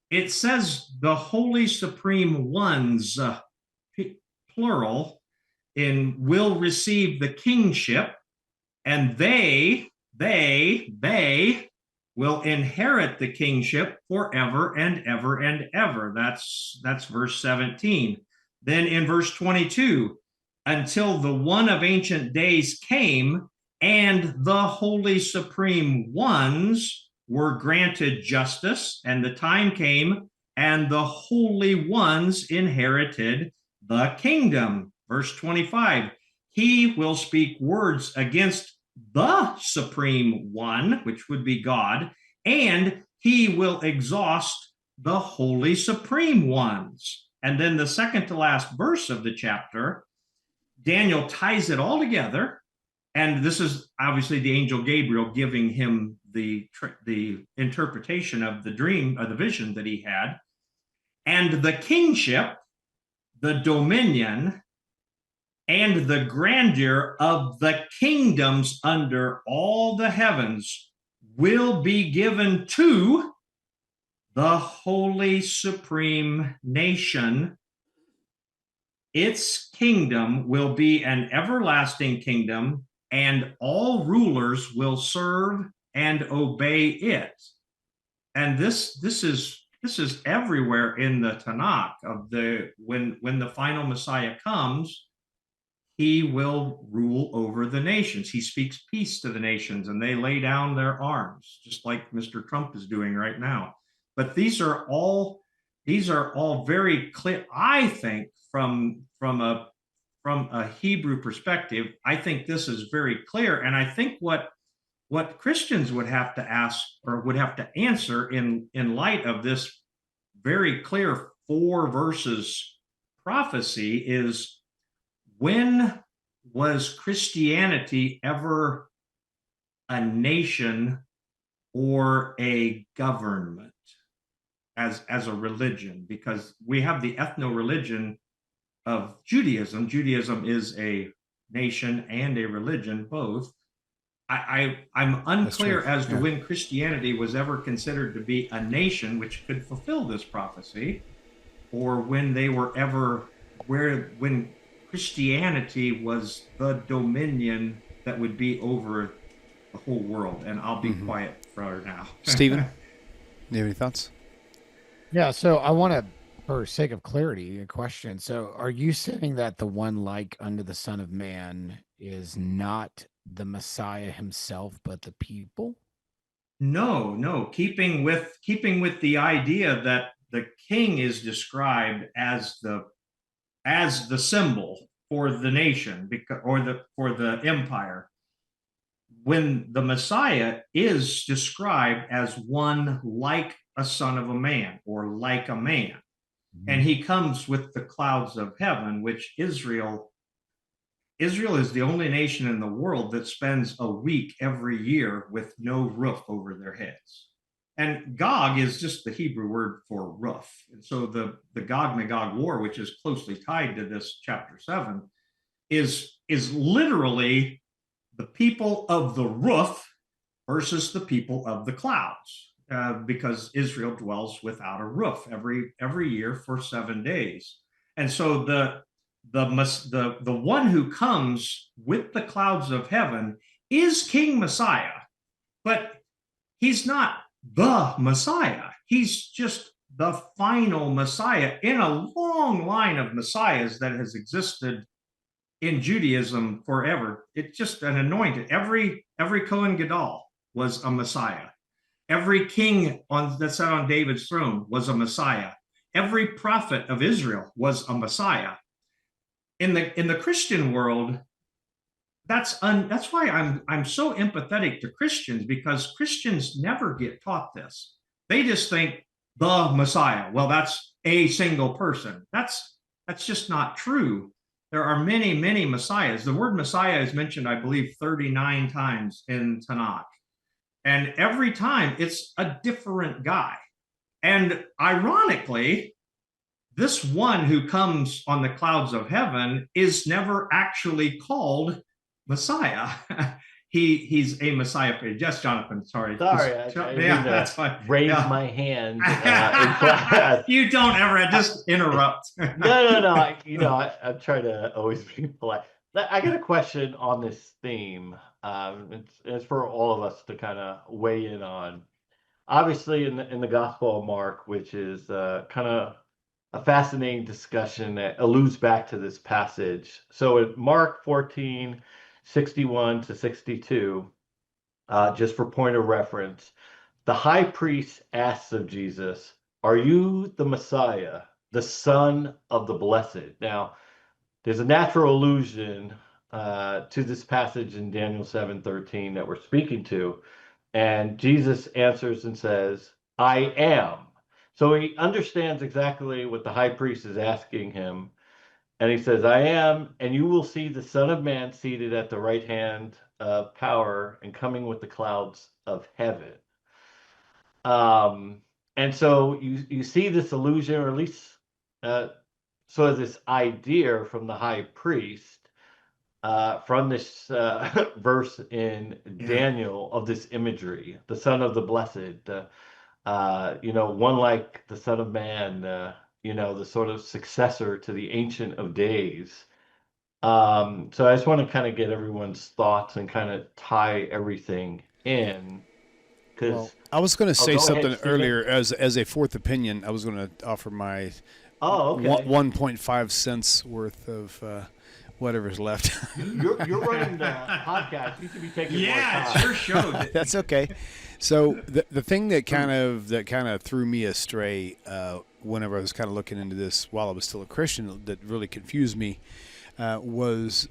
It says the holy supreme ones, plural. will receive the kingship, and they will inherit the kingship forever and ever and ever. That's verse 17. Then in verse 22, until the one of ancient days came, and the holy supreme ones were granted justice, and the time came, and the holy ones inherited the kingdom. Verse 25, he will speak words against the supreme one, which would be God, and he will exhaust the holy supreme ones. And then the second to last verse of the chapter, Daniel ties it all together. And this is obviously the angel Gabriel giving him the interpretation of the dream, of the vision that he had. And the kingship, the dominion, and the grandeur of the kingdoms under all the heavens will be given to the holy supreme nation. Its kingdom will be an everlasting kingdom, and all rulers will serve and obey it. And this is everywhere in the TaNaCh of when the final Messiah comes, he will rule over the nations. He speaks peace to the nations, and they lay down their arms, just like Mr. Trump is doing right now. But these are all very clear, I think, from a Hebrew perspective. I think this is very clear, and I think what Christians would have to ask or would have to answer in light of this very clear 4 verses prophecy is, when was Christianity ever a nation or a government as a religion? Because we have the ethno-religion of Judaism. Judaism is a nation and a religion, both. I'm unclear as to when Christianity was ever considered to be a nation which could fulfill this prophecy, or when they were ever when Christianity was the dominion that would be over the whole world. And I'll be quiet for now. Stephen, do you have any thoughts? Yeah, so I want to, for sake of clarity, a question. So are you saying that the one like unto the Son of Man is not the Messiah himself, but the people? No. Keeping with the idea that the king is described as the symbol for the nation, for the empire, when the Messiah is described as one like a son of a man, or like a man. And he comes with the clouds of heaven, which Israel is the only nation in the world that spends a week every year with no roof over their heads. And Gog is just the Hebrew word for roof. And so the Gog-Magog war, which is closely tied to this chapter 7, is literally the people of the roof versus the people of the clouds, because Israel dwells without a roof every year for 7 days. And so the one who comes with the clouds of heaven is King Messiah, but he's not the Messiah. He's just the final Messiah in a long line of messiahs that has existed in Judaism forever. It's just an anointed. Every Kohen Gadol was a Messiah. Every king that sat on David's throne was a Messiah. Every prophet of Israel was a Messiah. In the Christian world, that's why I'm so empathetic to Christians, because Christians never get taught this. They just think the Messiah. Well, that's a single person. That's just not true. There are many, many messiahs. The word Messiah is mentioned, I believe, 39 times in TaNaCh. And every time it's a different guy. And ironically, this one who comes on the clouds of heaven is never actually called Messiah. he's a Messiah. Yes, Jonathan. Sorry. I Yeah, that's fine. Raise Yeah. my hand in class. You don't ever just interrupt. No. I'm trying to always be polite. I got a question on this theme. It's for all of us to kind of weigh in on. Obviously, in the Gospel of Mark, which is kind of a fascinating discussion that alludes back to this passage. So in Mark 14:61 to 62, just for point of reference, the high priest asks of Jesus, "Are you the Messiah, the Son of the Blessed?" Now, there's a natural allusion to this passage in Daniel 7:13 that we're speaking to. And Jesus answers and says, "I am." So he understands exactly what the high priest is asking him. And he says, "I am, and you will see the Son of Man seated at the right hand of power and coming with the clouds of heaven." And so you see this allusion, or at least sort of this idea from the high priest, from this verse in Daniel, of this imagery, the Son of the Blessed, one like the Son of Man, the sort of successor to the Ancient of Days. So I just want to kind of get everyone's thoughts and kind of tie everything in. Well, I was going to say something ahead, earlier as a fourth opinion. I was going to offer my 1.5 cents worth of whatever's left. You're running the podcast. You should be taking more time. Yeah, it sure showed. That's okay. So the thing that kind of threw me astray whenever I was kind of looking into this while I was still a Christian, that really confused me, was,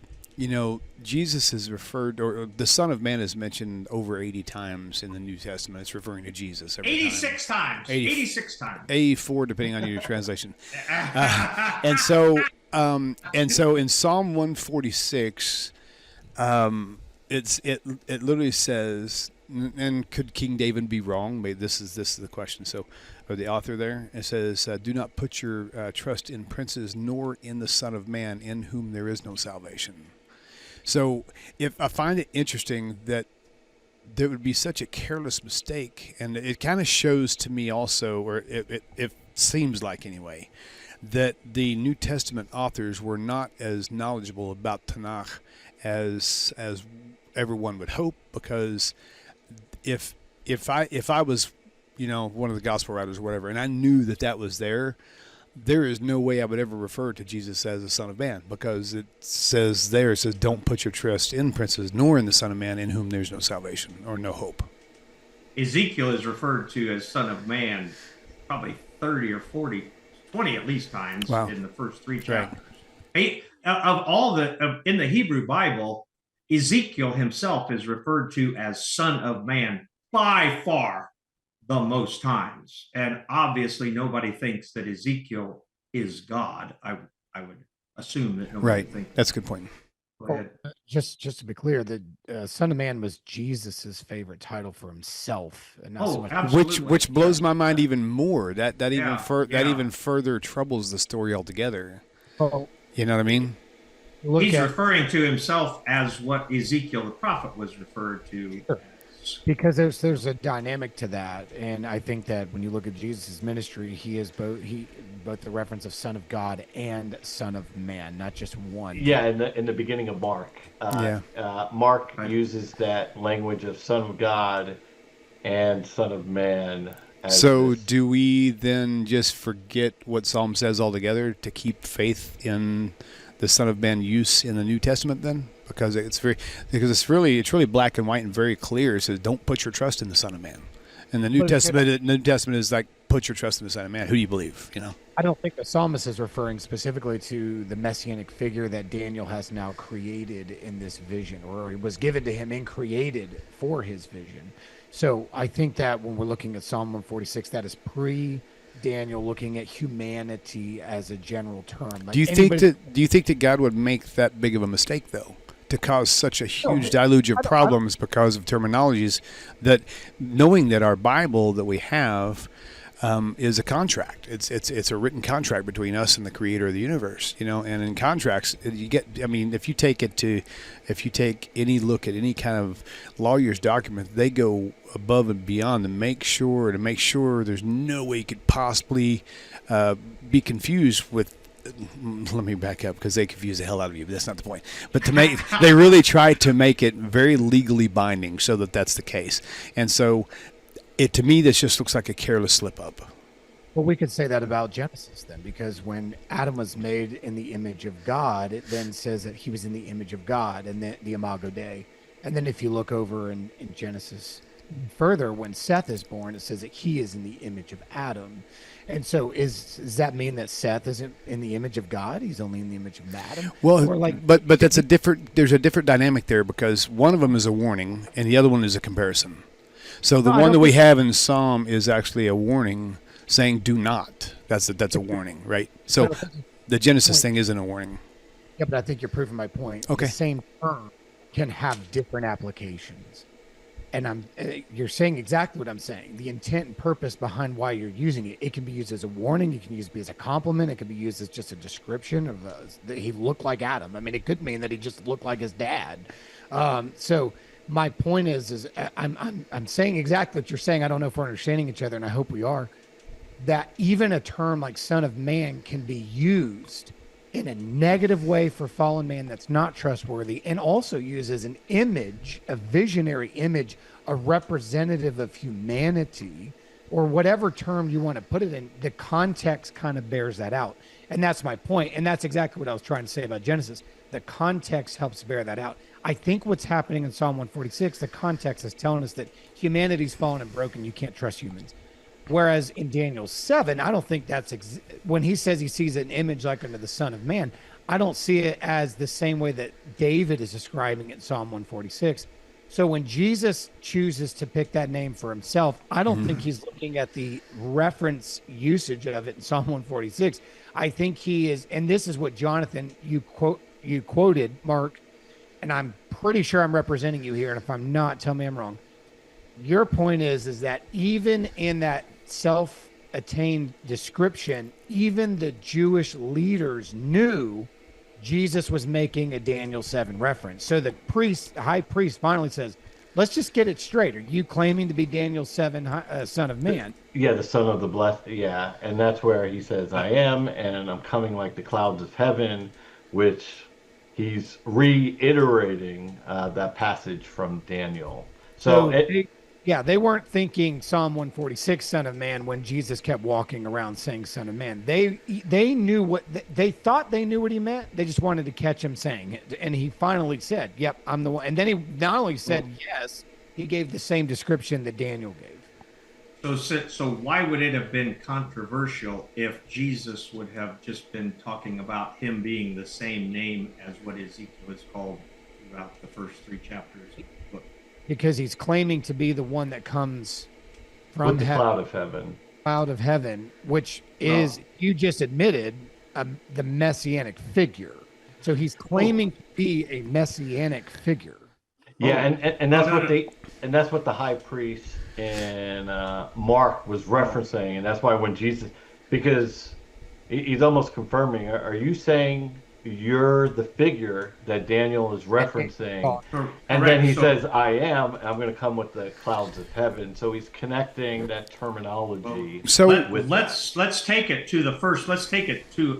Jesus is referred, or the Son of Man is mentioned over 80 times in the New Testament. It's referring to Jesus every 86 time. times. 86 times. 84, depending on your translation. And so in Psalm 146, it literally says, and could King David be wrong? Maybe this is the question. So, or the author there, it says, "Do not put your trust in princes, nor in the Son of Man, in whom there is no salvation." So, if I find it interesting that there would be such a careless mistake, and it kind of shows to me also, or it seems like anyway, that the New Testament authors were not as knowledgeable about TaNaCh as everyone would hope, because if I was, one of the gospel writers or whatever, and I knew that was there is no way I would ever refer to Jesus as the Son of Man, because it says, "Don't put your trust in princes, nor in the Son of Man, in whom there's no salvation," or no hope. Ezekiel is referred to as Son of Man probably 30 or 40, 20 at least times in the first three chapters. Right. In the Hebrew Bible, Ezekiel himself is referred to as Son of Man by far the most times. And obviously nobody thinks that Ezekiel is God. I would assume that nobody thinks. That's a good point. Go ahead. Just to be clear, the Son of Man was Jesus's favorite title for himself, and not so much. Absolutely. Which blows my mind even more. That even further troubles the story altogether. Well, you know what I mean? He's referring to himself as what Ezekiel the prophet was referred to. Sure. Because there's a dynamic to that, and I think that when you look at Jesus' ministry, he is both the reference of Son of God and Son of Man, not just one. Yeah, in the beginning of Mark, Mark uses that language of Son of God and Son of Man. So do we then just forget what Psalm says altogether to keep faith in the Son of Man use in the New Testament then? Because it's really black and white and very clear. It says, "Don't put your trust in the Son of Man." And the New Testament is like, "Put your trust in the Son of Man." Who do you believe? I don't think the psalmist is referring specifically to the messianic figure that Daniel has now created in this vision, or it was given to him and created for his vision. So I think that when we're looking at Psalm 146, that is pre-Daniel, looking at humanity as a general term. Like, do you think that God would make that big of a mistake though, to cause such a huge deluge of problems because of terminologies, that knowing that our Bible that we have is a contract. It's a written contract between us and the creator of the universe, you know. And in contracts, you get, I mean, if you take any look at any kind of lawyer's document, they go above and beyond to make sure there's no way you could possibly be confused with. Let me back up, because they confuse the hell out of you, but that's not the point. But they really try to make it very legally binding so that that's the case. And so, to me, this just looks like a careless slip up. Well, we could say that about Genesis then, because when Adam was made in the image of God, it then says that he was in the image of God, and the Imago Dei. And then if you look over in Genesis further, when Seth is born, it says that he is in the image of Adam. And so does that mean that Seth isn't in the image of God? He's only in the image of Adam? Well, but there's a different dynamic there, because one of them is a warning and the other one is a comparison. So the one that we have in Psalm is actually a warning saying do not. That's a warning, right? So the Genesis thing isn't a warning. Yeah, but I think you're proving my point. Okay. The same term can have different applications. And you're saying exactly what I'm saying. The intent and purpose behind why you're using it. It can be used as a warning. It can be as a compliment. It can be used as just a description of that he looked like Adam. I mean, it could mean that he just looked like his dad. So my point is I'm saying exactly what you're saying. I don't know if we're understanding each other, and I hope we are. That even a term like Son of Man can be used in a negative way for fallen man that's not trustworthy, and also used as an image, a visionary image, a representative of humanity, or whatever term you want to put it in. The context kind of bears that out. And that's my point. And that's exactly what I was trying to say about Genesis. The context helps bear that out. I think what's happening in Psalm 146, the context is telling us that humanity's fallen and broken. You can't trust humans. Whereas in Daniel 7, I don't think that's when he says he sees an image like unto the Son of Man, I don't see it as the same way that David is describing it in Psalm 146. So when Jesus chooses to pick that name for himself, I don't think he's looking at the reference usage of it in Psalm 146. I think he is, and this is what Jonathan, you quoted, Mark, and I'm pretty sure I'm representing you here, and if I'm not, tell me I'm wrong. Your point is that even in that self-attained description, even the Jewish leaders knew Jesus was making a Daniel 7 reference. So the high priest finally says, let's just get it straight. Are you claiming to be Daniel 7, Son of Man? Yeah, the Son of the Blessed. Yeah, and that's where he says, I am, and I'm coming like the clouds of heaven, which he's reiterating that passage from Daniel. So they weren't thinking Psalm 146, Son of Man, when Jesus kept walking around saying Son of Man. They knew what they thought they knew what he meant. They just wanted to catch him saying it. And he finally said, yep, I'm the one. And then he not only said yes, he gave the same description that Daniel gave. So why would it have been controversial if Jesus would have just been talking about him being the same name as what Ezekiel is called throughout the first 3 chapters of the book? Because he's claiming to be the one that comes from the heaven, cloud of heaven, which is, you just admitted, the messianic figure. So he's claiming to be a messianic figure. Yeah, and that's what the high priest in Mark was referencing, and that's why when Jesus, because he's almost confirming, are you saying you're the figure that Daniel is referencing? And then he says, I am, and I'm going to come with the clouds of heaven. So he's connecting that terminology. So let's take it to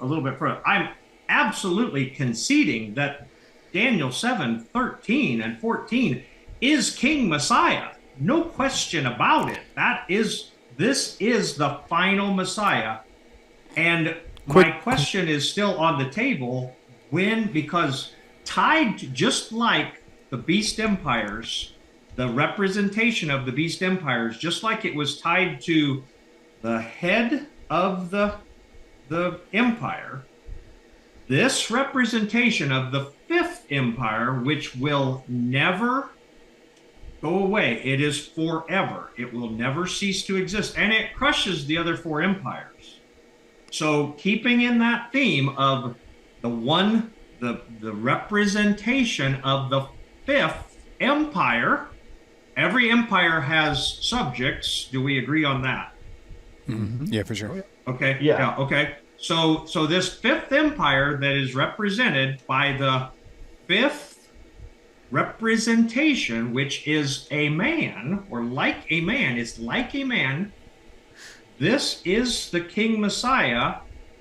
a little bit further. I'm absolutely conceding that Daniel 7, 13 and 14 is King Messiah. No question about it. This is the final Messiah. And my question is still on the table because tied to, just like the beast empires, the representation of the beast empires, just like it was tied to the head of the empire, this representation of the 5th empire, which will never go away. It is forever. It will never cease to exist. And it crushes the other 4 empires. So keeping in that theme of the representation of the 5th empire, every empire has subjects. Do we agree on that? Yeah, for sure. Okay. Yeah. Okay. So this fifth empire that is represented by the fifth representation, which is a man, or like a man, it's like a man. This is the King Messiah,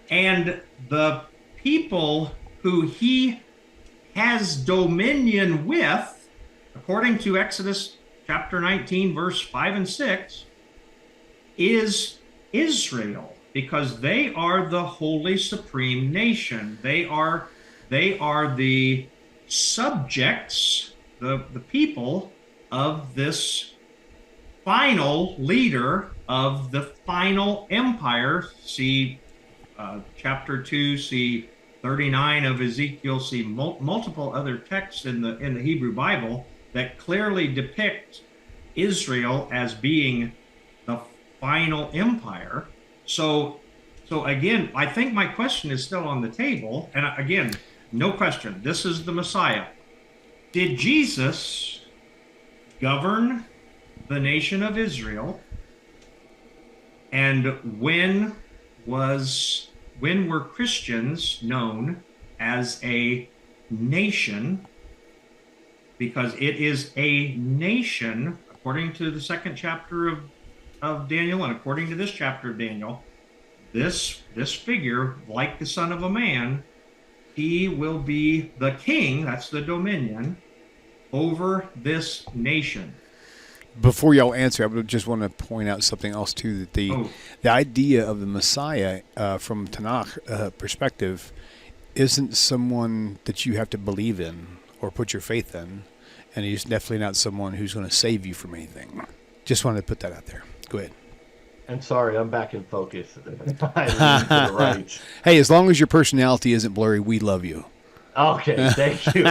and the people who he has dominion with, according to Exodus chapter 19, verse 5 and 6, is Israel, because they are the holy supreme nation. They are the subjects, the people of this final leader of the final empire. See chapter 2, see 39 of Ezekiel, see multiple other texts in the Hebrew Bible that clearly depict Israel as being the final empire. So again, I think my question is still on the table. And again, no question, this is the Messiah. Did Jesus govern the nation of Israel? And when were Christians known as a nation? Because it is a nation, according to the second chapter of Daniel, and according to this chapter of Daniel, this figure, like the Son of a Man, he will be the king, that's the dominion, over this nation. Before y'all answer, I would just want to point out something else too, that the idea of the Messiah from TaNaCh perspective isn't someone that you have to believe in or put your faith in, and he's definitely not someone who's going to save you from anything. Just wanted to put that out there. Go ahead. And sorry, I'm back in focus. I lean to the right. Hey, as long as your personality isn't blurry, we love you. Okay, thank you.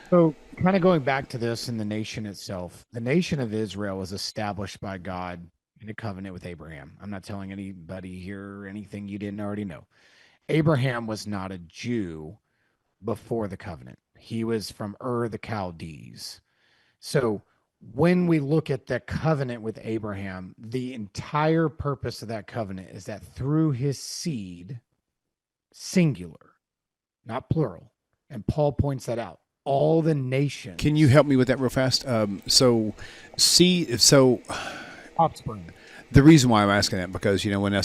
So, kind of going back to this in the nation itself, the nation of Israel was established by God in a covenant with Abraham. I'm not telling anybody here anything you didn't already know. Abraham was not a Jew before the covenant. He was from Ur the Chaldees. So when we look at the covenant with Abraham, the entire purpose of that covenant is that through his seed, singular, not plural, and Paul points that out, all the nations. Can you help me with that real fast? Offspring. The reason why I'm asking that, because when I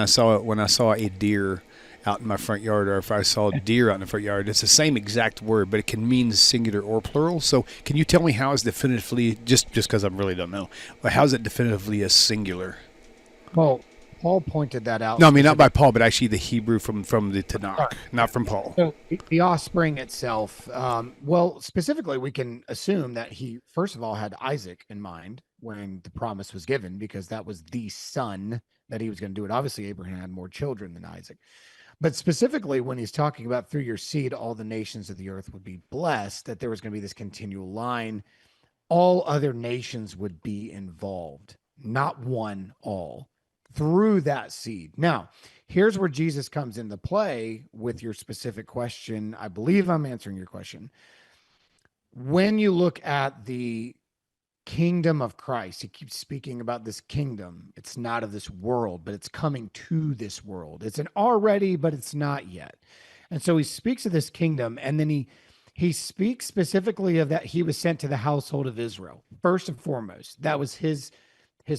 saw a deer out in my front yard, or if I saw a deer out in the front yard, it's the same exact word, but it can mean singular or plural. So can you tell me how is definitively, just because I really don't know, but how is it definitively a singular? Well, Paul pointed that out. No, I mean not by Paul, but actually the Hebrew from the TaNaCh, not from Paul. So the offspring itself, well, specifically, we can assume that he, first of all, had Isaac in mind when the promise was given, because that was the son that he was going to do it. Obviously, Abraham had more children than Isaac. But specifically, when he's talking about through your seed, all the nations of the earth would be blessed, that there was going to be this continual line. All other nations would be involved, not one, all, through that seed. Now, here's where Jesus comes into play with your specific question. I believe I'm answering your question. When you look at the kingdom of Christ, he keeps speaking about this kingdom. It's not of this world, but it's coming to this world. It's an already, but it's not yet. And so he speaks of this kingdom, and then he speaks specifically of that he was sent to the household of Israel. First and foremost, that was his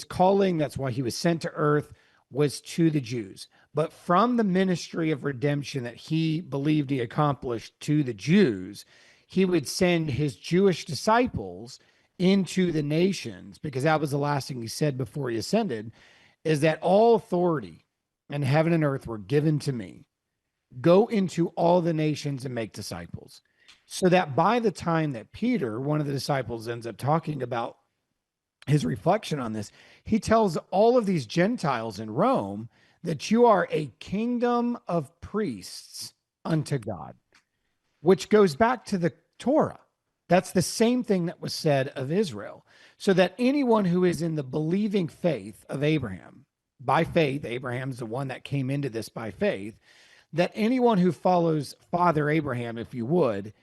calling. That's why he was sent to earth, was to the Jews. But from the ministry of redemption that he believed he accomplished to the Jews, he would send his Jewish disciples into the nations, because that was the last thing he said before he ascended, is that all authority in heaven and earth were given to me. Go into all the nations and make disciples. So that by the time that Peter, one of the disciples, ends up talking about his reflection on this, he tells all of these Gentiles in Rome that you are a kingdom of priests unto God, which goes back to the Torah. That's the same thing that was said of Israel. So that anyone who is in the believing faith of Abraham, by faith, Abraham's the one that came into this by faith, that anyone who follows Father Abraham, if you would,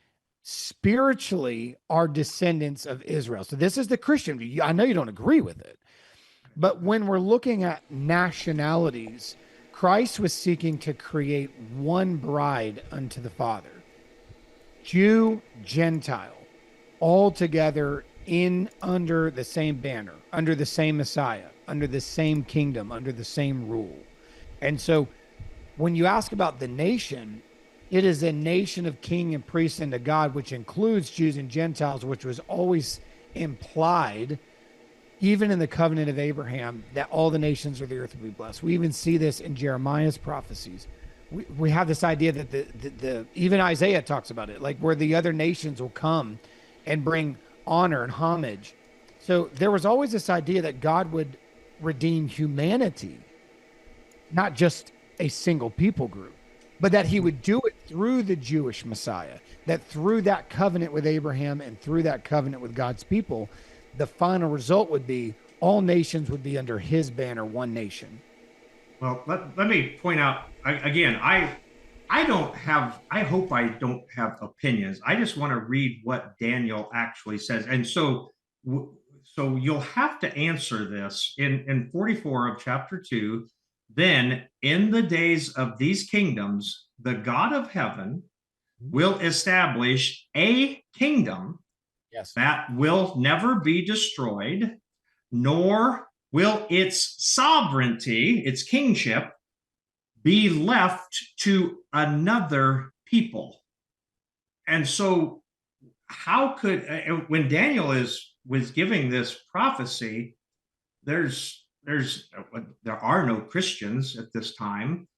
spiritually are descendants of Israel. So this is the Christian view. I know you don't agree with it, But when we're looking at nationalities, Christ was seeking to create one bride unto the Father. Jew, Gentile, all together under the same banner, under the same Messiah, under the same kingdom, under the same rule. And so when you ask about the nation, it is a nation of king and priest unto God, which includes Jews and Gentiles, which was always implied, even in the covenant of Abraham, that all the nations of the earth will be blessed. We even see this in Jeremiah's prophecies. We have this idea that the even Isaiah talks about it, like where the other nations will come and bring honor and homage. So there was always this idea that God would redeem humanity, not just a single people group, but that he would do it through the Jewish Messiah, that through that covenant with Abraham and through that covenant with God's people, the final result would be all nations would be under his banner, one nation. Well, let me point out again, I hope I don't have opinions. I just want to read what Daniel actually says. And so you'll have to answer this in 44 of chapter 2. Then in the days of these kingdoms, the God of heaven will establish a kingdom that will never be destroyed, nor will its sovereignty, its kingship, be left to another people. And so how could, when Daniel was giving this prophecy, there are no Christians at this time.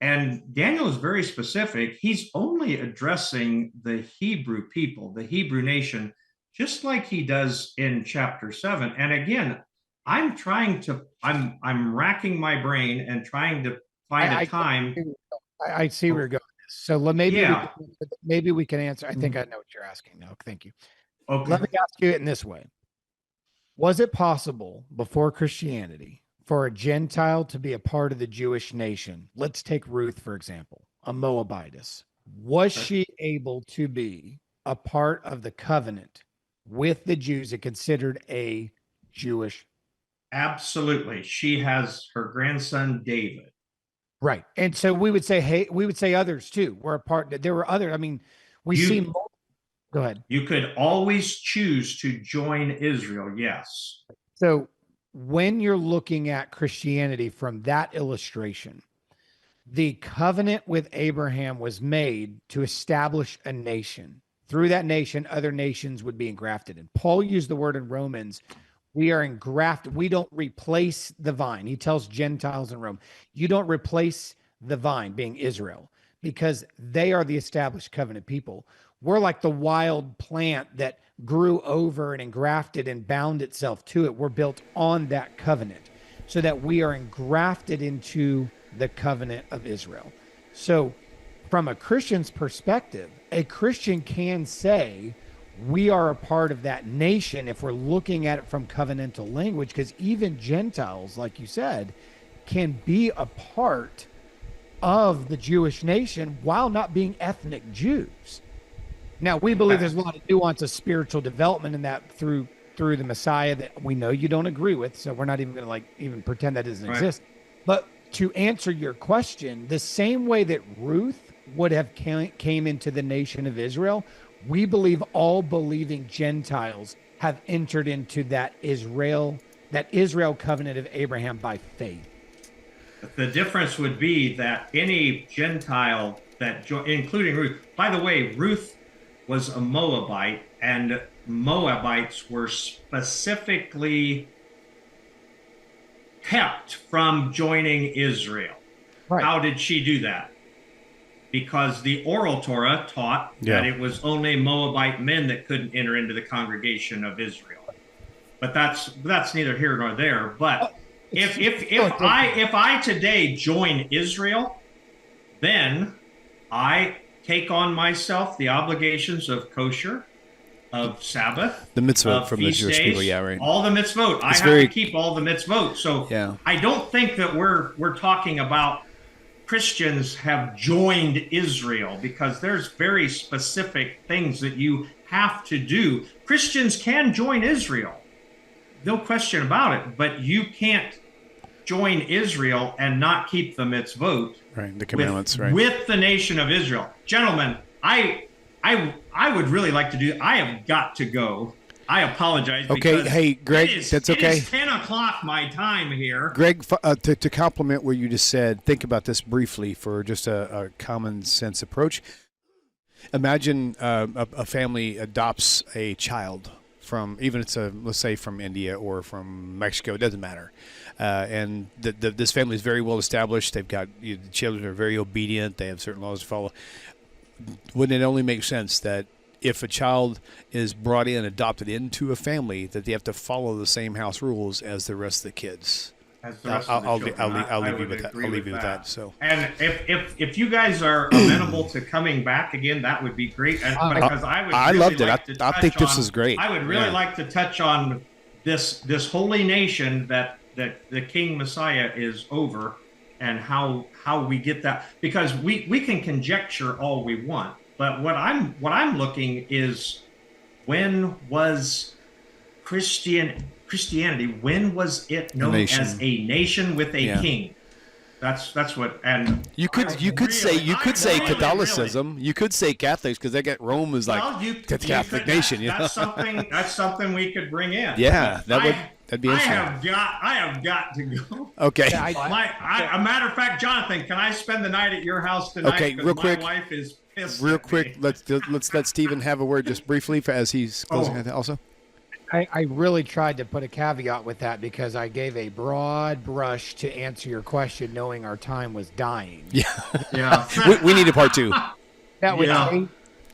And Daniel is very specific. He's only addressing the Hebrew people, the Hebrew nation, just like he does in chapter 7. And again, I'm racking my brain and trying to find a time. I see where you're going. So maybe we can answer. I think I know what you're asking now. Thank you. Okay. Let me ask you it in this way. Was it possible before Christianity for a Gentile to be a part of the Jewish nation? Let's take Ruth, for example, a Moabitess. Was she able to be a part of the covenant with the Jews and considered a Jewish? Absolutely. She has her grandson, David. Right. And so we would say others too were a part. There were other, go ahead. You could always choose to join Israel. Yes. So when you're looking at Christianity from that illustration, the covenant with Abraham was made to establish a nation. Through that nation, other nations would be engrafted. And Paul used the word in Romans, we are engrafted. We don't replace the vine. He tells Gentiles in Rome, you don't replace the vine, being Israel, because they are the established covenant people. We're like the wild plant that grew over and engrafted and bound itself to it. We're built on that covenant so that we are engrafted into the covenant of Israel. So from a Christian's perspective, a Christian can say we are a part of that nation if we're looking at it from covenantal language, because even Gentiles, like you said, can be a part of the Jewish nation while not being ethnic Jews. Now, we believe there's a lot of nuance of spiritual development in that through the Messiah that we know you don't agree with, so we're not even going to even pretend that doesn't exist. But to answer your question, the same way that Ruth would have came into the nation of Israel, we believe all believing Gentiles have entered into that Israel covenant of Abraham by faith. The difference would be that any Gentile including Ruth, by the way, Ruth was a Moabite, and Moabites were specifically kept from joining Israel. Right. How did she do that? Because the oral Torah taught that it was only Moabite men that couldn't enter into the congregation of Israel. But that's neither here nor there. But if I today join Israel, then I take on myself the obligations of kosher, of Sabbath, the mitzvot from the Jewish people, all the mitzvot. I have to keep all the mitzvot. So I don't think that we're talking about Christians have joined Israel, because there's very specific things that you have to do. Christians can join Israel, no question about it. But you can't join Israel and not keep the mitzvot, right? The commandments, right? With the nation of Israel, gentlemen. I would really like to do. I have got to go. I apologize. Okay, hey, Greg, that's okay. It is 10 o'clock my time here. Greg, to complement what you just said, think about this briefly for just a common sense approach. Imagine a family adopts a child from, even it's let's say from India or from Mexico, it doesn't matter. And this family is very well established. They've got, the children are very obedient. They have certain laws to follow. Wouldn't it only make sense that if a child is brought in, adopted into a family, that they have to follow the same house rules as the rest of the kids? I'll leave you with that. I'll leave you with that. So, and if you guys are amenable to coming back again, that would be great. And because I loved it. I think this is great. I would really like to touch on this holy nation that the King Messiah is over, and how we get that, because we can conjecture all we want, but what I'm looking is, when was Christianity, when was it known as a nation with a king? That's what. And you could say Catholicism. You could say Catholics, because they get Rome as like Catholic nation. That's something we could bring in. Yeah, that'd be interesting. I have got to go. Okay. A matter of fact, Jonathan, can I spend the night at your house tonight? Okay, real quick. My wife is pissed. Real quick, let's let Stephen have a word just briefly as he's closing also. I really tried to put a caveat with that, because I gave a broad brush to answer your question, knowing our time was dying. Yeah. we need a part 2.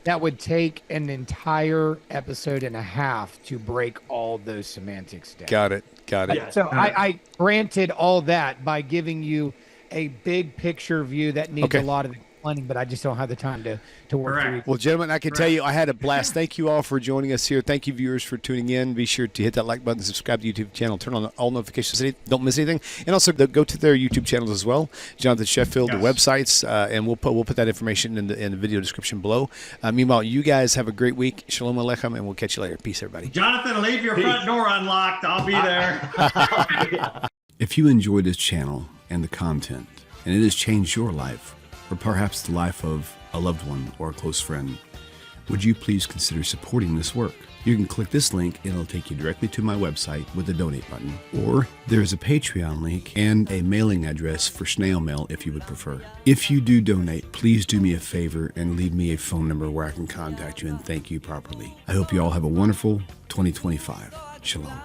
That would take an entire episode and a half to break all those semantics down. Got it. Yeah. So I granted all that by giving you a big picture view that needs a lot of explaining, but I just don't have the time to work through. Well, gentlemen, I can tell you I had a blast. Thank you all for joining us here. Thank you, viewers, for tuning in. Be sure to hit that like button, subscribe to the YouTube channel, turn on all notifications so you don't miss anything. And also go to their YouTube channels as well, Jonathan Sheffield, the websites, and we'll put that information in the video description below. Meanwhile, you guys have a great week. Shalom Aleichem, and we'll catch you later. Peace, everybody. Jonathan, leave your front door unlocked. I'll be there. If you enjoy this channel and the content, and it has changed your life, or perhaps the life of a loved one or a close friend, would you please consider supporting this work? You can click this link and it'll take you directly to my website with a donate button. Or there's a Patreon link and a mailing address for snail mail if you would prefer. If you do donate, please do me a favor and leave me a phone number where I can contact you and thank you properly. I hope you all have a wonderful 2025. Shalom.